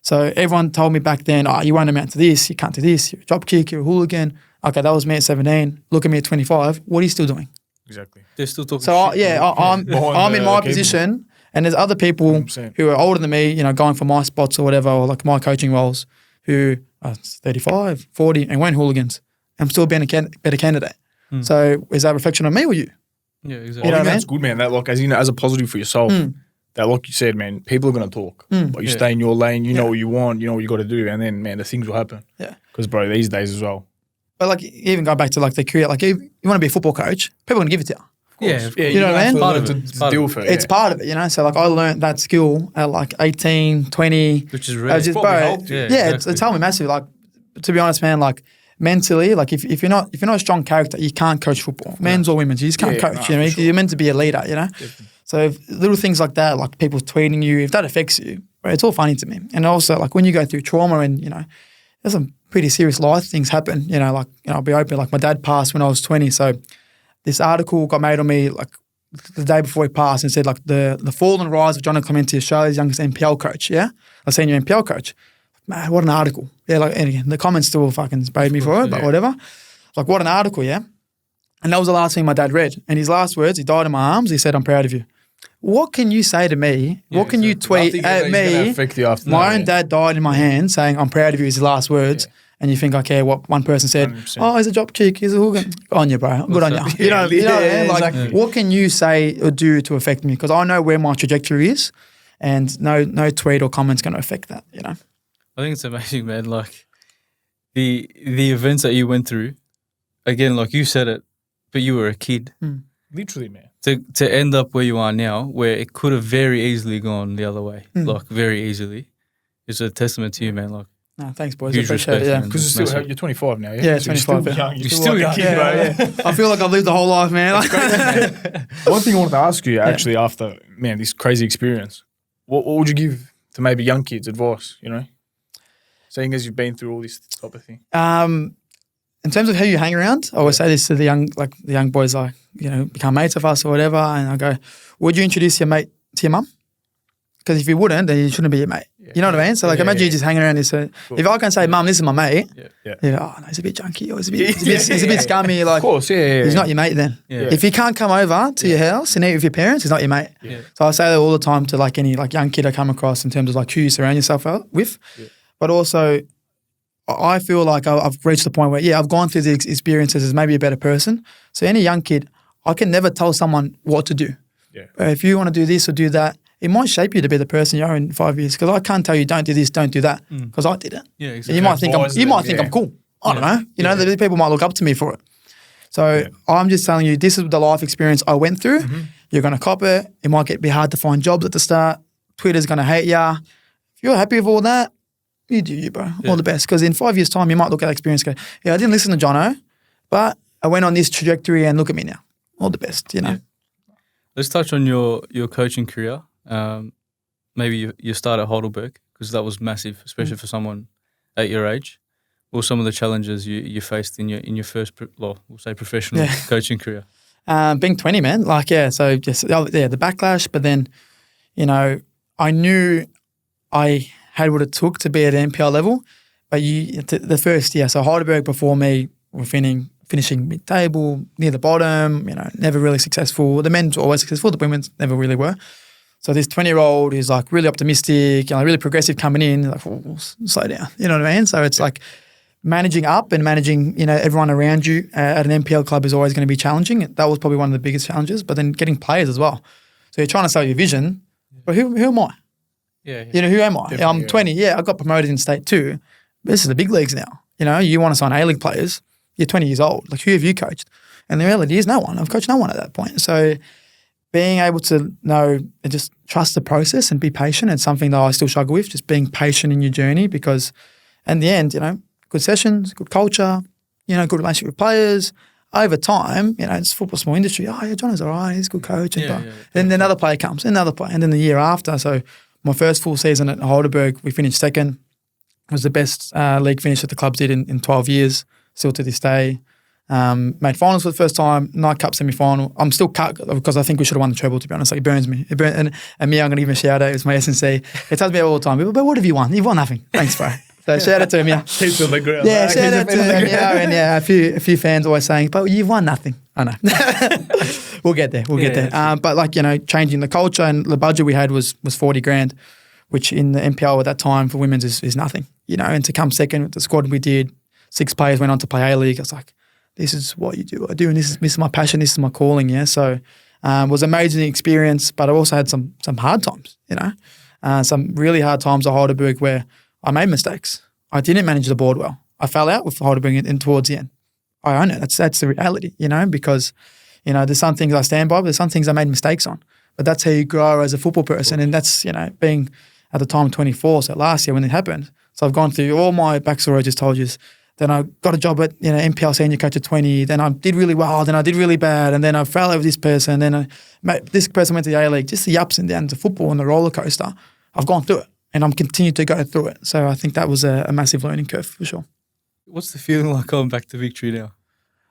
S3: So everyone told me back then, oh, you won't amount to this. You can't do this. You're a drop kick. You're a hooligan. Okay, that was me at 17. Look at me at 25. What are you still doing?
S2: Exactly.
S1: They're still talking
S3: So,
S1: shit.
S3: I'm
S2: Behind
S3: in
S2: the
S3: my
S2: keyboard.
S3: position, and there's other people
S2: 100%.
S3: who are older than me, you know, going for my spots or whatever, or like my coaching roles, who are 35, 40, and weren't hooligans. I'm still being a better candidate. So is that a reflection on me or you?
S1: Yeah, exactly.
S3: You know
S2: I
S3: what
S2: think
S3: I
S2: that's good, man. That like as a positive for yourself. That like you said, man, people are gonna talk, but you stay in your lane. You know what you want. You know what you got to do, and then man, the things will happen.
S3: Yeah.
S2: Because bro, these days as well.
S3: But like even going back to like the career, like if you want to be a football coach, people are gonna give it to you.
S1: Yeah, of
S2: Yeah,
S1: course.
S3: You know what I
S2: have
S3: mean?
S2: to
S1: Part
S2: learn
S1: of it.
S2: to
S1: It's part
S2: deal
S1: of
S2: with
S3: It's
S2: it.
S3: part of it, you know. So like I learned that skill at like 18, 20.
S1: Which is
S3: I
S1: rare.
S3: was just,
S2: Probably
S3: bro,
S2: helped you.
S1: Yeah,
S3: yeah,
S1: exactly.
S3: it's helped me massively. Like to be honest, man, like mentally, like if you're not a strong character, you can't coach football, men's or women's. You just can't
S2: Yeah,
S3: coach.
S2: no,
S3: You know,
S2: for sure.
S3: you're meant to be a leader. You know, so if little things like that, like people tweeting you, if that affects you, bro, it's all funny to me. And also, like when you go through trauma, and you know, there's some pretty serious life things happen. You know, like I'll be open. Like my dad passed when I was 20, so this article got made on me like the day before he passed, and said like the fall and rise of Johno Clemente, Australia's youngest NPL coach. Yeah, a senior NPL coach. Man, what an article. Yeah, like, and again, the comments still fucking sprayed me for it, but whatever. Like, what an article, yeah? And that was the last thing my dad read. And his last words, he died in my arms, he said, I'm proud of you. What can you say to me? What can you tweet
S2: Nothing
S3: at
S2: is gonna
S3: me?
S2: affect you after
S3: My
S2: that,
S3: own
S2: yeah.
S3: dad died in my hand saying, I'm proud of you, is his last words. And you think, okay, what one person said,
S2: 100%.
S3: oh, he's a drop kick, he's a hooligan. Good on you, bro. Good on you.
S1: that?
S3: You know what I mean? Like,
S2: exactly.
S3: what can you say or do to affect me? Because I know where my trajectory is, and no tweet or comment's going to affect that, you know?
S1: I think it's amazing, man. Like the events that you went through, again, like you said it, but you were a kid.
S2: Literally, man.
S1: To end up where you are now, where it could have very easily gone the other way, like very easily, is a testament to you, man. Like,
S3: no, thanks, boys. I
S1: huge
S3: appreciate
S1: respect,
S3: it. Yeah.
S1: man.
S2: Because you're 25 now, yeah?
S3: Yeah,
S2: So
S3: 25,
S2: You're still
S3: yeah.
S2: young.
S1: You're still
S2: like
S1: young,
S2: a kid, bro.
S3: I feel like I've lived the whole life, man.
S2: One thing I wanted to ask you, actually, after, man, this crazy experience, what would you give to maybe young kids advice, you know? Seeing as you've been through all this type of thing.
S3: In terms of who you hang around, I always say this to the young boys, like, you know, become mates of us or whatever, and I go, would you introduce your mate to your mum? Because if you wouldn't, then you shouldn't be your mate.
S2: Yeah.
S3: You know what I mean? So like, imagine you just hanging around this. If I can say, mum, this is my mate,
S2: Yeah.
S3: you go, oh, no, he's a bit junky or he's a bit scummy. Like,
S2: Of course, yeah.
S3: he's not your mate then.
S1: Yeah.
S3: If he can't come over to your house and eat with your parents, he's not your mate.
S1: Yeah.
S3: So I say that all the time to like any like young kid I come across in terms of like who you surround yourself with.
S2: Yeah.
S3: But also, I feel like I've reached the point where, I've gone through these experiences as maybe a better person. So any young kid, I can never tell someone what to do.
S2: Yeah.
S3: If you want to do this or do that, it might shape you to be the person you are in 5 years. Because I can't tell you don't do this, don't do that, because I did it.
S1: Yeah,
S3: And
S1: exactly.
S3: you might think I'm cool. I don't know. You know, the people might look up to me for it. So I'm just telling you, this is the life experience I went through. You're going to cop it. It might be hard to find jobs at the start. Twitter's going to hate ya. If you're happy with all that, you do you, bro. All the best. Because in 5 years' time, you might look at that experience and go, I didn't listen to Johno, but I went on this trajectory and look at me now. All the best, you know.
S1: Yeah. Let's touch on your coaching career. Maybe you start at Heidelberg, because that was massive, especially for someone at your age. What were some of the challenges you faced in your first, we'll say professional coaching career?
S3: Being 20, man. So just, the backlash, but then, you know, I knew I had what it took to be at an NPL level, but the first year, so Heidelberg before me were finishing mid-table, near the bottom, you know, never really successful. The men's were always successful, the women's never really were. So this 20-year-old is like really optimistic, you know, really progressive coming in, like, slow down, you know what I mean? So it's like managing up and managing, you know, everyone around you at an NPL club is always going to be challenging. That was probably one of the biggest challenges, but then getting players as well. So you're trying to sell your vision, but who am I?
S1: Yeah.
S3: You know, who am I? I'm 20. I got promoted in state too. But this is the big leagues now. You know, you want to sign A-League players, you're 20 years old. Like, who have you coached? And the reality is no one. I've coached no one at that point. So being able to know and just trust the process and be patient, it's something that I still struggle with, just being patient in your journey, because in the end, you know, good sessions, good culture, you know, good relationship with players. Over time, you know, it's football, small industry. Oh, yeah, Johno's all right. He's a good coach. And then another player comes, another player. And then the year after, so my first full season at Heidelberg, we finished second. It was the best league finish that the clubs did in 12 years, still to this day. Made finals for the first time, Night Cup semi-final. I'm still cut because I think we should have won the treble, to be honest. Like, it burns me. And me, I'm going to give him a shout out. It's my SNC. It tells me all the time, but what have you won? You've won nothing. Thanks, bro. So shout out to him, yeah.
S2: He's on the ground.
S3: Yeah, shout out to him, yeah. And yeah, a few fans always saying, but you've won nothing. I know. We'll get there. We'll get there. But like, you know, changing the culture, and the budget we had was 40 grand, which in the NPL at that time for women's is nothing, you know. And to come second with the squad we did, 6 players went on to play A-League. I was like, this is what you do. I do, and this is my passion. This is my calling. Yeah. So it was an amazing experience, but I also had some hard times. You know, some really hard times at Heidelberg where I made mistakes. I didn't manage the board well. I fell out with Heidelberg in towards the end. I own it. That's the reality. You know, because you know there's some things I stand by, but there's some things I made mistakes on. But that's how you grow as a football person, and that's, you know, being at the time 24. So last year when it happened, so I've gone through all my backstory I just told you. Then I got a job at, you know, NPL senior coach at 20. Then I did really well. Then I did really bad. And then I fell over this person. Then this person went to the A-League. Just the ups and downs of football and the roller coaster. I've gone through it, and I'm continuing to go through it. So I think that was a massive learning curve for sure.
S1: What's the feeling like going back to Victory now?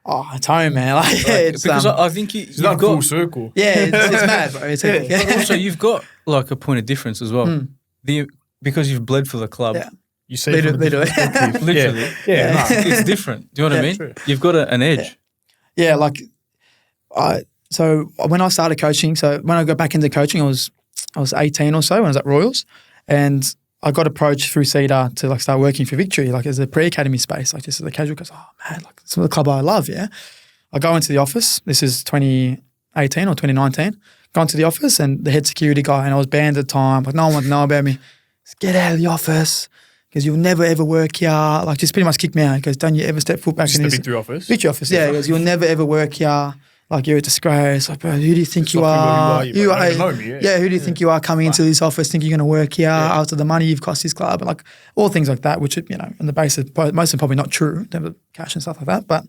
S3: Oh, it's home, man. Like, it's,
S1: because I think you've
S2: not
S1: got
S2: full circle.
S3: yeah, it's mad, bro. It's
S1: but also you've got like a point of difference as well. Because you've bled for the club.
S3: Yeah.
S2: You see it from a
S3: Literally.
S2: different perspective.
S1: Literally.
S2: Yeah.
S1: No, it's different. Do you know what I mean?
S2: True.
S1: You've got an edge.
S3: Yeah, like so when I started coaching, so when I got back into coaching, I was 18 or so when I was at Royals, and I got approached through CEDA to like start working for Victory, like as a pre-academy space, like just as a casual, because man, like it's the club I love, yeah. I go into the office, this is 2018 or 2019, go into the office and the head security guy, and I was banned at the time, like no one would know about me, get out of the office, Because you'll never ever work here. Like, just pretty much kicked me out. Because don't you ever step foot back
S2: Just
S3: in
S2: the
S3: his
S2: Victory office.
S3: Victory office? Yeah. Because you'll never ever work here. Like, you're a disgrace. Like, bro, who do you think
S2: It's
S3: you
S2: like,
S3: are?
S2: who you don't even know me, yeah.
S3: Who do you think you are coming into this office, think you're going to work here after the money you've cost this club, and like all things like that, which, you know, on the basis, most of them probably not true, in terms of cash and stuff like that. But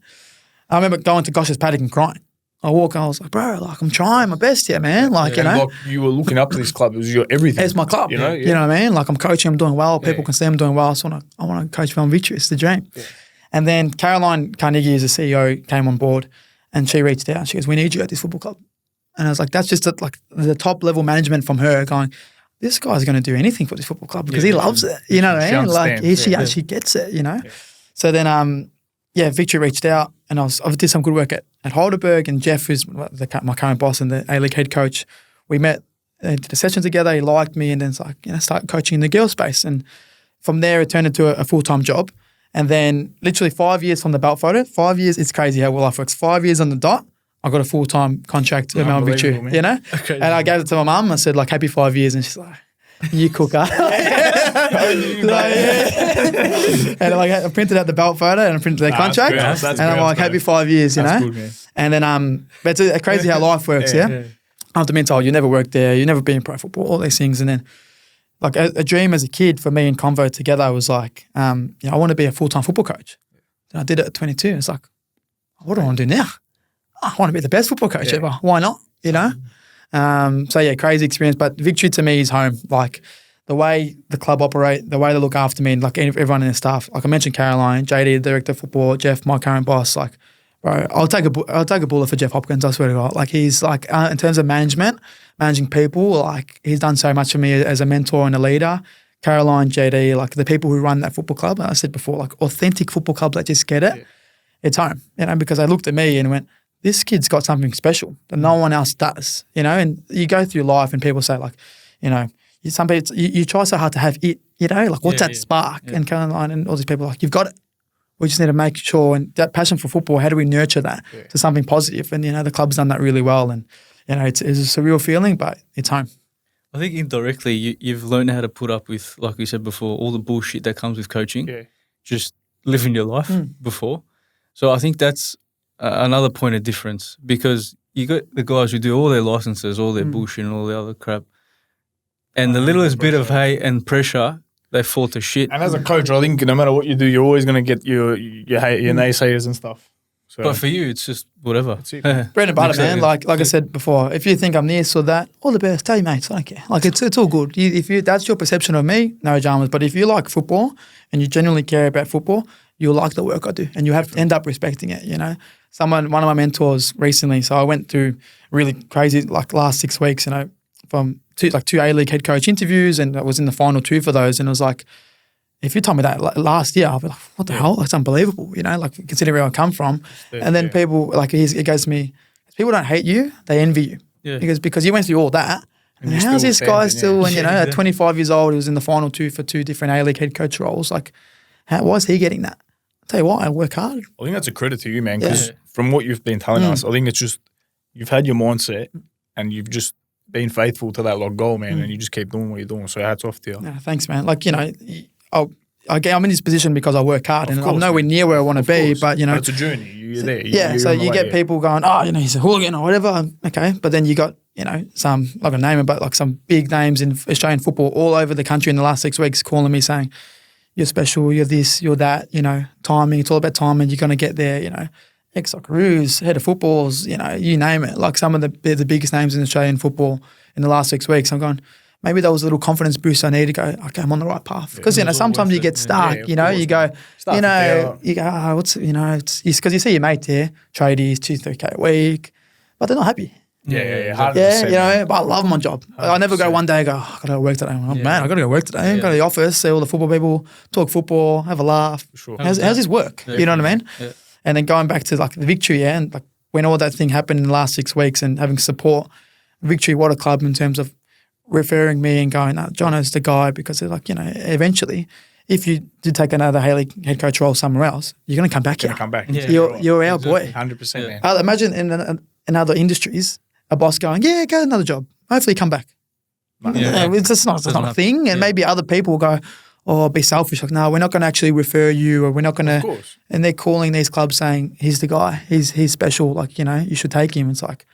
S3: I remember going to Gosh's paddock and crying. I walk and I was like, bro, like, I'm trying my best here, man. Like, you know.
S2: Like, you were looking up to this club. It was your everything.
S3: It's my club.
S2: You know?
S3: You know what I mean? Like, I'm coaching, I'm doing well. People can see I'm doing well. So I want to coach Melbourne Victory. It's the dream. Yeah. And then Caroline Carnegie, as the CEO, came on board and she reached out. She goes, we need you at this football club. And I was like, that's just like the top level management from her going, this guy's going to do anything for this football club because he loves it. You know what I mean? Like, she actually gets it, you know? Yeah. So then, Victory reached out and I did some good work at Heidelberg, and Jeff, who's my current boss and the A-League head coach, we met, did a session together. He liked me, and then it's like, you know, started coaching in the girls space. And from there, it turned into a full-time job. And then literally 5 years from the belt photo, 5 years, it's crazy how well life works. 5 years on the dot, I got a full-time contract at Melbourne Victory, you know? Okay. And I gave it to my mum. I said, like, happy 5 years. And she's like, you cooker. And like, I printed out the belt photo and I printed their contract. And I'm like, happy 5 years, you know? Good, and then, but it's crazy how life works, yeah? After being told, you never worked there, you never been in pro football, all these things. And then, like, a dream as a kid for me and Convo together was like, you know, I want to be a full-time football coach. And I did it at 22. It's like, what do I want to do now? I want to be the best football coach ever. Why not? You know? Crazy experience. But Victory to me is home. Like, the way the club operate, the way they look after me, and like everyone in the staff. Like I mentioned, Caroline, JD, the director of football, Jeff, my current boss. Like, bro, I'll take a bullet for Jeff Hopkins. I swear to God. Like, he's like, in terms of managing people, like, he's done so much for me as a mentor and a leader. Caroline, JD, like the people who run that football club. I said before, like, authentic football clubs that just get it. Yeah. It's home, you know, because they looked at me and went, this kid's got something special that no one else does, you know. And you go through life and people say, like, you know, some people, you try so hard to have it, you know, like, what's that spark? Yeah. And Caroline and all these people are like, you've got it. We just need to make sure, and that passion for football, how do we nurture that to something positive? And, you know, the club's done that really well. And, you know, it's a surreal feeling, but it's home.
S1: I think indirectly you've learned how to put up with, like we said before, all the bullshit that comes with coaching. Yeah. Just living your life before. So I think that's another point of difference, because you got the guys who do all their licenses, all their bullshit and all the other crap. And the littlest bit of hate and pressure, they fall to shit.
S2: And as a coach, I think no matter what you do, you're always going to get your naysayers and stuff. So.
S1: But for you, it's just whatever.
S3: Bread and butter, man. Like I said before, if you think I'm this or that, all the best. Tell your mates, I don't care. Like, it's all good. That's your perception of me, no dramas. But if you like football and you genuinely care about football, you'll like the work I do, and you have to end up respecting it, you know. One of my mentors recently, so I went through really crazy, like, last 6 weeks, you know, from two A-League head coach interviews, and I was in the final 2 for those, and it was like, if you told me that last year, I'd be like, what the hell? It's unbelievable, you know, like, considering where I come from. And then people, like, it goes to me, people don't hate you, they envy you. Yeah. Because you went through all that. And how's this guy still, and, you know, at 25 years old, he was in the final 2 for 2 different A-League head coach roles. Like, why is he getting that? I'll tell you what, I work hard.
S2: I think that's a credit to you, man, because from what you've been telling us, I think it's just, you've had your mindset and you've just been faithful to that, like, goal, man, and you just keep doing what you're doing. So hats off to you.
S3: Yeah, thanks, man. Like, you know, I'm in this position because I work hard, and I'm nowhere near where I want to be, but, you know.
S2: But it's a journey. You're there.
S3: So you get people going, oh, you know, he's a hooligan or whatever. Okay. But then you got, you know, some, I'm not going to name it, but like some big names in Australian football all over the country in the last 6 weeks calling me saying, you're special, you're this, you're that, you know, timing, it's all about timing, you're going to get there, you know. Ex-Socceroos, head of footballs, you know, you name it. Like, some of the biggest names in Australian football in the last 6 weeks. I'm going, maybe that was a little confidence boost I need to go, okay, I'm on the right path. Because, you know, sometimes you get stuck, you know, you go, oh, what's, you know, it's because you see your mate there, tradies, 2-3K a week, but they're not happy.
S2: Yeah,
S3: you know, but I love my job. 100%. I never go one day and go, oh, I got to go work today. Man, I got to go work today. Go to the office, see all the football people, talk football, have a laugh. Sure. How's this work? You know what I mean? Yeah. And then going back to, like, the Victory, and like when all that thing happened in the last 6 weeks and having support, Victory, what a club in terms of referring me and going, Johno's the guy, because they're like, you know, eventually, if you did take another Haley head coach role somewhere else, you're going to come back here. You're our boy.
S2: 100%, man.
S3: Imagine in other industries, a boss going, yeah, go another job. Hopefully come back. It's just not a thing. And maybe other people will go, or be selfish. Like, no, we're not going to actually refer you, or we're not going
S2: Of
S3: to.
S2: course.
S3: And they're calling these clubs saying, he's the guy, he's special, like, you know, you should take him. It's like,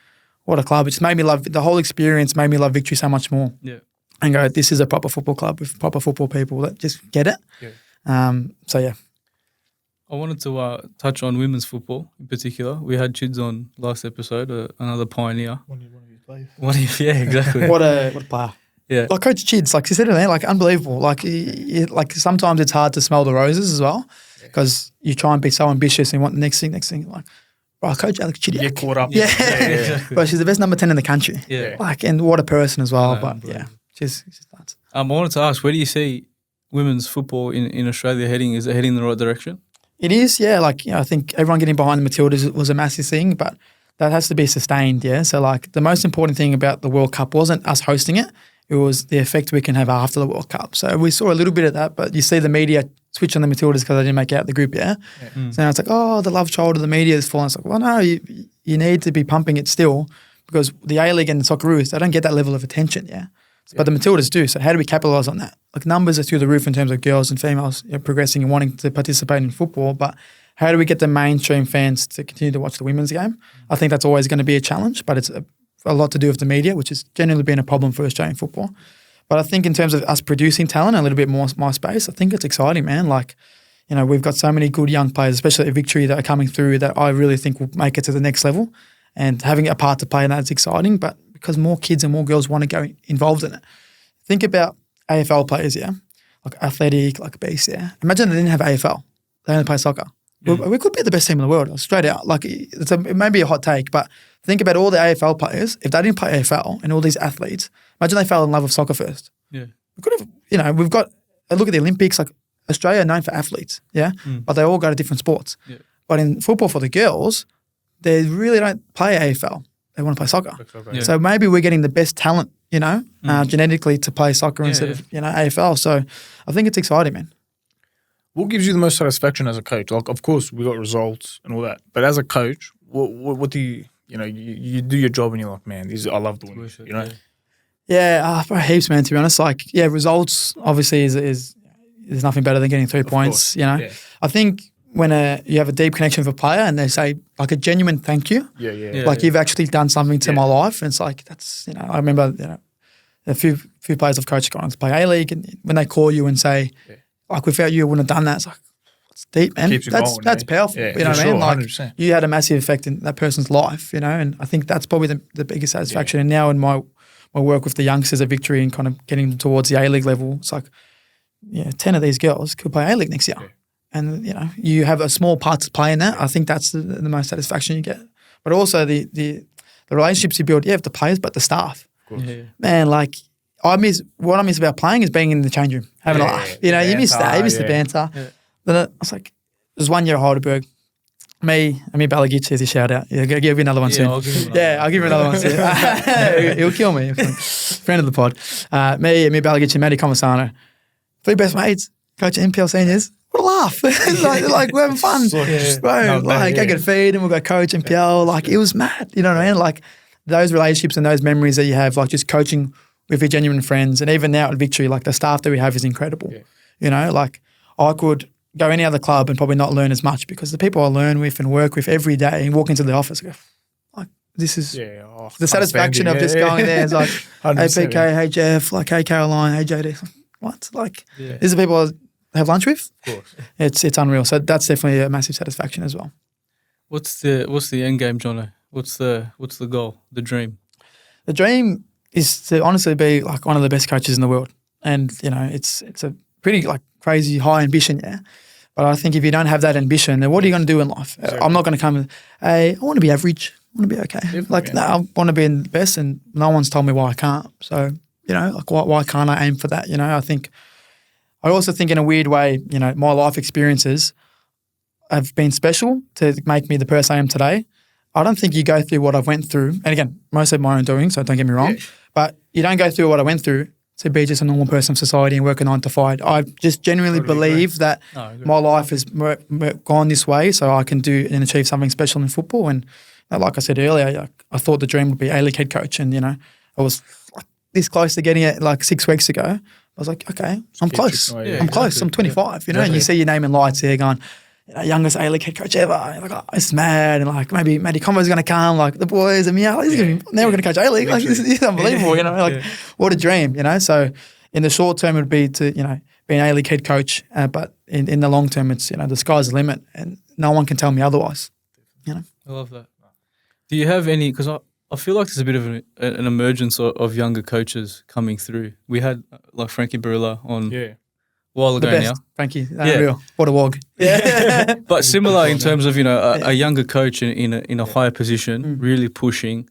S3: what a club. It just made me love, the whole experience made me love Victory so much more.
S1: Yeah.
S3: And go, this is a proper football club with proper football people that just get it.
S2: Yeah.
S3: So, yeah.
S1: I wanted to touch on women's football in particular. We had Chids on last episode, another pioneer.
S2: One of you plays.
S1: Yeah, exactly.
S3: What a player.
S1: Yeah.
S3: Like Coach Chids, like he said it there, like unbelievable. Like, like sometimes it's hard to smell the roses as well, because you try and be so ambitious and want the next thing. Like, oh, Coach Alex Chidiac.
S2: You get caught up.
S3: Yeah. But she's the best number 10 in the country.
S1: Yeah.
S3: Like, and what a person as well.
S1: No,
S3: but
S1: unbelievable.
S3: yeah, she's nuts.
S1: I wanted to ask, where do you see women's football in Australia heading? Is it heading in the right direction?
S3: It is, yeah. Like, you know, I think everyone getting behind the Matildas was a massive thing, but that has to be sustained, yeah. So, like, the most important thing about the World Cup wasn't us hosting it. It was the effect we can have after the World Cup. So we saw a little bit of that, but you see the media switch on the Matildas because they didn't make out the group, yeah? So now it's like, oh, the love child of the media is falling. It's like, well, no, you need to be pumping it still, because the A-League and the Socceroos, they don't get that level of attention, yeah? But the Matildas do. So how do we capitalise on that? Like, numbers are through the roof in terms of girls and females, you know, progressing and wanting to participate in football, but how do we get the mainstream fans to continue to watch the women's game? I think that's always going to be a challenge, but it's a lot to do with the media, which has generally been a problem for Australian football. But I think in terms of us producing talent, a little bit more space, I think it's exciting, man. Like, you know, we've got so many good young players, especially at Victory, that are coming through that I really think will make it to the next level. And having a part to play in that is exciting, but because more kids and more girls want to go involved in it. Think about AFL players, yeah? Like athletic, like beasts, yeah? Imagine they didn't have AFL. They only play soccer. We could be the best team in the world, straight out. Like, it may be a hot take, but think about all the AFL players. If they didn't play AFL and all these athletes, imagine they fell in love with soccer first.
S1: Yeah.
S3: We could have, you know, we've got, look at the Olympics, like Australia are known for athletes, yeah? But they all go to different sports.
S1: Yeah.
S3: But in football for the girls, they really don't play AFL. They want to play soccer.
S1: Yeah.
S3: So maybe we're getting the best talent, you know, genetically to play soccer instead of, you know, AFL. So I think it's exciting, man.
S2: What gives you the most satisfaction as a coach? Like, of course, we got results and all that, but as a coach, what do you know? You do your job and you're like, man, I love doing this. You know?
S3: Yeah, heaps, man. To be honest, like, yeah, results obviously is nothing better than getting 3 points.
S2: Course.
S3: You know,
S2: Yeah.
S3: I think when you have a deep connection with a player and they say like a genuine thank you, like you've actually done something to my life, and it's like that's, you know, I remember, you know, a few players I've coached gone to play A-League, and when they call you and say, like, without you, I wouldn't have done that. It's like, it's deep, man.
S2: Keeps you
S3: That's
S2: going,
S3: powerful.
S2: Yeah,
S3: you know what I mean? Like,
S2: 100%.
S3: you had a massive effect in that person's life, you know, and I think that's probably the biggest satisfaction. And now in my work with the youngsters at Victory and kind of getting them towards the A-League level, it's like, 10 of these girls could play A-League next year. Yeah. And, you know, you have a small part to play in that. I think that's the most satisfaction you get. But also the relationships you build, with the players, but the staff.
S2: Of course.
S3: Man, like, what I miss about playing is being in the change room, having a laugh. You know, you miss that. You miss the banter. Yeah. Then I was like, there was 1 year at Heidelberg. Me Balagic is a shout out. Yeah, I'll give you another one soon. I'll give you another one soon. He'll kill me. Friend of the pod. Me Balagic and Matty Comisano. 3 best mates, coach MPL seniors. What a laugh. like we're having fun. I get feed and we'll go coach MPL. Like, it was mad. You know what I mean? Like, those relationships and those memories that you have, like just coaching with your genuine friends. And even now at Victory, like the staff that we have is incredible. Yeah. You know, like I could go any other club and probably not learn as much, because the people I learn with and work with every day and walk into the office, I go, like, this is the satisfaction of just going there. It's like, hey PK, hey Jeff, like, hey Caroline, hey JD. What? Like, these are people I have lunch with?
S2: Of course.
S3: It's unreal. So that's definitely a massive satisfaction as well.
S1: What's the end game, Johno? What's the goal, the dream?
S3: The dream is to honestly be like one of the best coaches in the world. And, you know, it's a pretty like crazy high ambition, yeah. But I think if you don't have that ambition, then what are you going to do in life? Exactly. I'm not going to come and, hey, I want to be average. I want to be okay. Definitely, no, I want to be in the best, and no one's told me why I can't. So, you know, like why can't I aim for that? You know, I also think in a weird way, you know, my life experiences have been special to make me the person I am today. I don't think you go through what I've went through, and again, mostly my own doing, so don't get me wrong, but you don't go through what I went through to be just a normal person of society and work a 9 to 5. I just genuinely believe that my life has gone this way so I can do and achieve something special in football. And like I said earlier, I thought the dream would be A-League head coach, and, you know, I was like this close to getting it like 6 weeks ago, I was like, okay, I'm close.
S2: chipping away.
S3: I'm close. I'm 25, you know, and you see your name in lights there going, youngest A-League head coach ever. And you're like, oh, it's mad. And like, maybe Matty Convo's going to come, like the boys and me out. Now we're going to coach A-League. Like, this is unbelievable, you know, like what a dream, you know. So in the short term, it would be to, you know, be an A-League head coach. But in the long term, it's, you know, the sky's the limit and no one can tell me otherwise, you know.
S1: I love that. Do you have any, because I feel like there's a bit of an emergence of younger coaches coming through. We had like Frankie Barilla on a while ago
S3: the best,
S1: now.
S3: Frankie, unreal. What a wog. Yeah.
S1: But similar in terms of, you know, a younger coach in a higher position, really pushing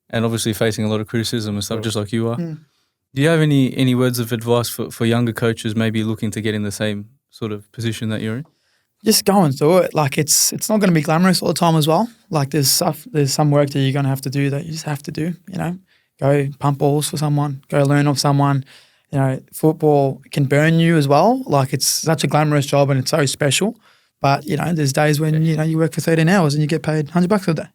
S1: and obviously facing a lot of criticism and stuff, just like you are. Do you have any words of advice for younger coaches maybe looking to get in the same sort of position that you're in?
S3: Just go and do it. Like it's not going to be glamorous all the time as well. Like there's some work that you're going to have to do that you just have to do, you know. Go pump balls for someone, go learn off someone. You know, football can burn you as well. Like it's such a glamorous job and it's so special. But, you know, there's days when, you know, you work for 13 hours and you get paid $100 a day.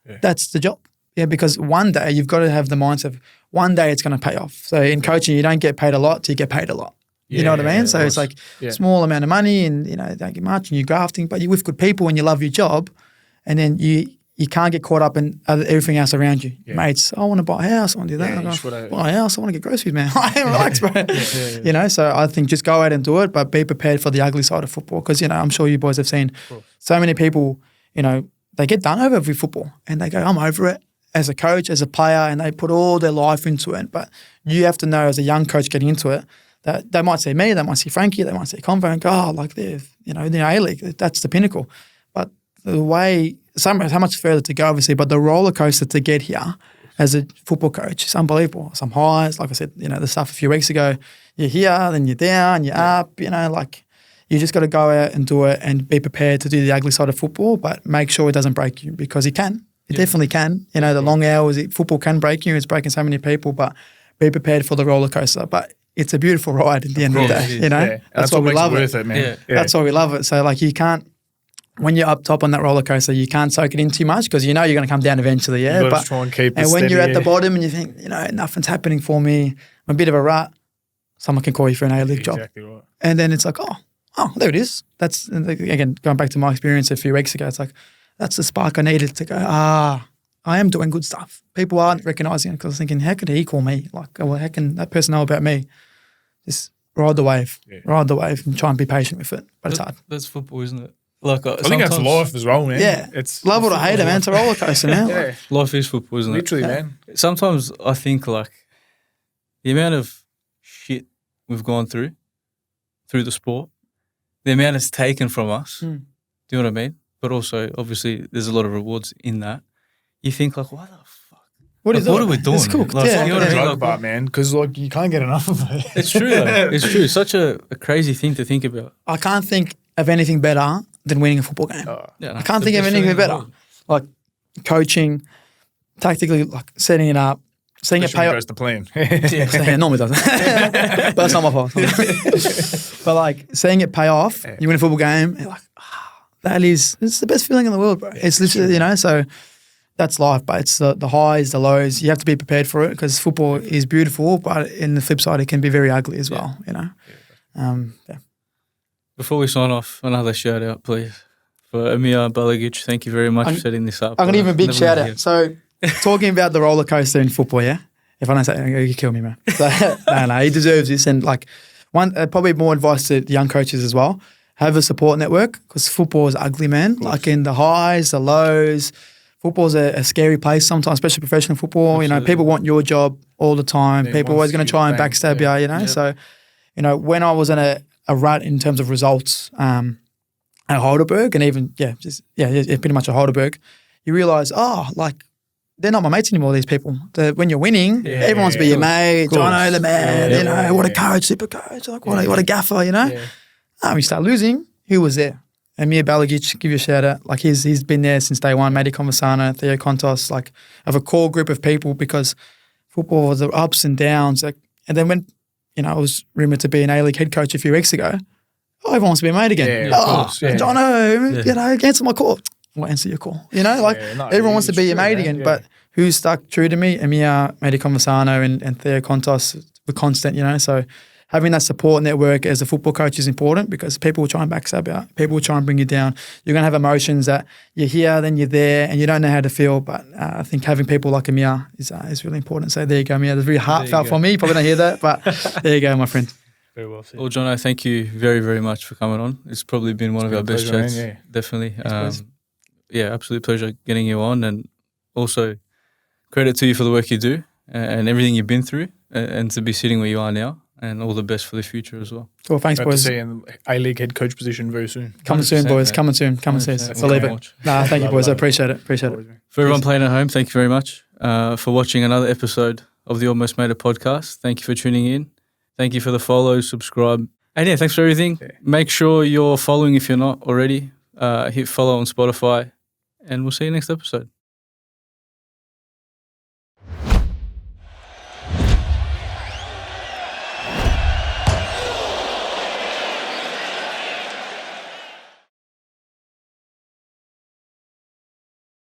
S3: Yeah. That's the job. Yeah, because one day you've got to have the mindset of one day it's going to pay off. So in coaching, you don't get paid a lot till you get paid a lot. You know what I mean? So it's like small amount of money and, you know, don't get much and you're grafting, but you're with good people and you love your job and then you can't get caught up in everything else around you. Yeah. Mates, I want to buy a house, I want to do that. Buy a house, I want to get groceries, man. Relax, bro. You know, so I think just go out and do it, but be prepared for the ugly side of football because, you know, I'm sure you boys have seen so many people, you know, they get done over with football and they go, I'm over it. As a coach, as a player, and they put all their life into it. But you have to know as a young coach getting into it, that they might see me, they might see Frankie, they might see Convo and go, oh, like they're, you know, the A-League, that's the pinnacle. But the way, how much further to go, obviously, but the roller coaster to get here as a football coach is unbelievable. Some highs, like I said, you know, the stuff a few weeks ago, you're here, then you're down, you're up, you know, like you just got to go out and do it and be prepared to do the ugly side of football, but make sure it doesn't break you because it can. It definitely can. You know, the long hours, football can break you. It's breaking so many people, but be prepared for the roller coaster. But it's a beautiful ride at the end of the day, you know.
S2: Yeah.
S3: That's why we love it.
S2: Man. Yeah.
S3: That's why we love it. So, like, you can't, when you're up top on that roller coaster, you can't soak it in too much because you know you're going to come down eventually, yeah.
S2: But try and keep
S3: and when you're at the bottom and you think, you know, nothing's happening for me, I'm a bit of a rut, someone can call you for an A-League job.
S2: Exactly right.
S3: And then it's like, oh, there it is. That's, again, going back to my experience a few weeks ago, it's like, that's the spark I needed to go, I am doing good stuff. People aren't recognising it because I was thinking, how could he call me? Like, well, how can that person know about me? Just ride the wave. Yeah. Ride the wave and try and be patient with it. But it's hard.
S1: That's football, isn't it? Like
S2: I think that's life as well, man.
S3: Yeah.
S2: It's
S3: love it or hate it, man. It's a roller coaster now.
S2: Yeah.
S1: Life is football, isn't it?
S2: Literally, man.
S1: Sometimes I think like the amount of shit we've gone through the sport, the amount it's taken from us, do you know what I mean? But also, obviously, there's a lot of rewards in that. You think like, what the fuck? What are we doing?
S3: It's cool.
S1: Like,
S3: yeah,
S1: you know what I mean?
S2: Like, man, because like you can't get enough of it.
S1: It's true. Though. It's true. Such a crazy thing to think about.
S3: I can't think of anything better than winning a football game. I can't think of anything better. Like coaching, tactically, like setting it up, seeing it pay off.
S2: Goes to plan.
S3: Yeah, normally doesn't. But that's not my fault. But like seeing it pay off, you win a football game, and you're like, it's the best feeling in the world, bro. It's literally, you know, so that's life, but it's the highs, the lows. You have to be prepared for it because football is beautiful, but in the flip side, it can be very ugly as well, you know.
S1: Before we sign off, another shout out, please, for Amir Balagic. Thank you very much for setting this up.
S3: I'm going to give him a big shout out. So, talking about the roller coaster in football, yeah? If I don't say it, you kill me, man. So, no, he deserves this. And like, probably more advice to the young coaches as well. Have a support network because football is ugly, man. Like in the highs, the lows. Football's a scary place sometimes, especially professional football. Absolutely. You know, people want your job all the time. People are always going to try and backstab you, you know. So, you know, when I was in a rut in terms of results at Heidelberg and even, pretty much at Heidelberg, you realise, like, they're not my mates anymore, these people. When you're winning, everyone wants to be your mate. Johno the man, you know, what a coach, super coach, like what a gaffer, you know. When you start losing, who was there? Amir Balagic, give you a shout out. Like he's been there since day one. Matty Conversano, Theo Contos, like of a core group of people because football was the ups and downs. Like, and then when I was rumoured to be an A-League head coach a few weeks ago, everyone wants to be a mate again. Johno, you know, answer my call. I'll answer your call. You know, like everyone wants to be your mate again. But who stuck true to me? Amir, Matty Conversano, and Theo Contos were constant. You know, so having that support network as a football coach is important because people will try and backstab you. People will try and bring you down. You're going to have emotions that you're here, then you're there, and you don't know how to feel. But I think having people like Amir is really important. So there you go, Amir. That's very heartfelt for me. You probably don't hear that, but there you go, my friend.
S2: Very well said.
S1: Well, Johno, thank you very, very much for coming on. It's probably been one of our best chats. Definitely. Absolute pleasure getting you on, and also credit to you for the work you do and everything you've been through, and to be sitting where you are now, and all the best for the future as well.
S3: Cool, thanks, boys.
S2: To see in A-League head coach position very soon.
S3: Coming soon, boys. Coming soon. Coming soon. I'll leave it. Thank you, boys. I appreciate it.
S1: For everyone playing at home, thank you very much for watching another episode of the Almost Made It podcast. Thank you for tuning in. Thank you for the follow, subscribe. And yeah, thanks for everything. Yeah. Make sure you're following if you're not already. Hit follow on Spotify, and we'll see you next episode.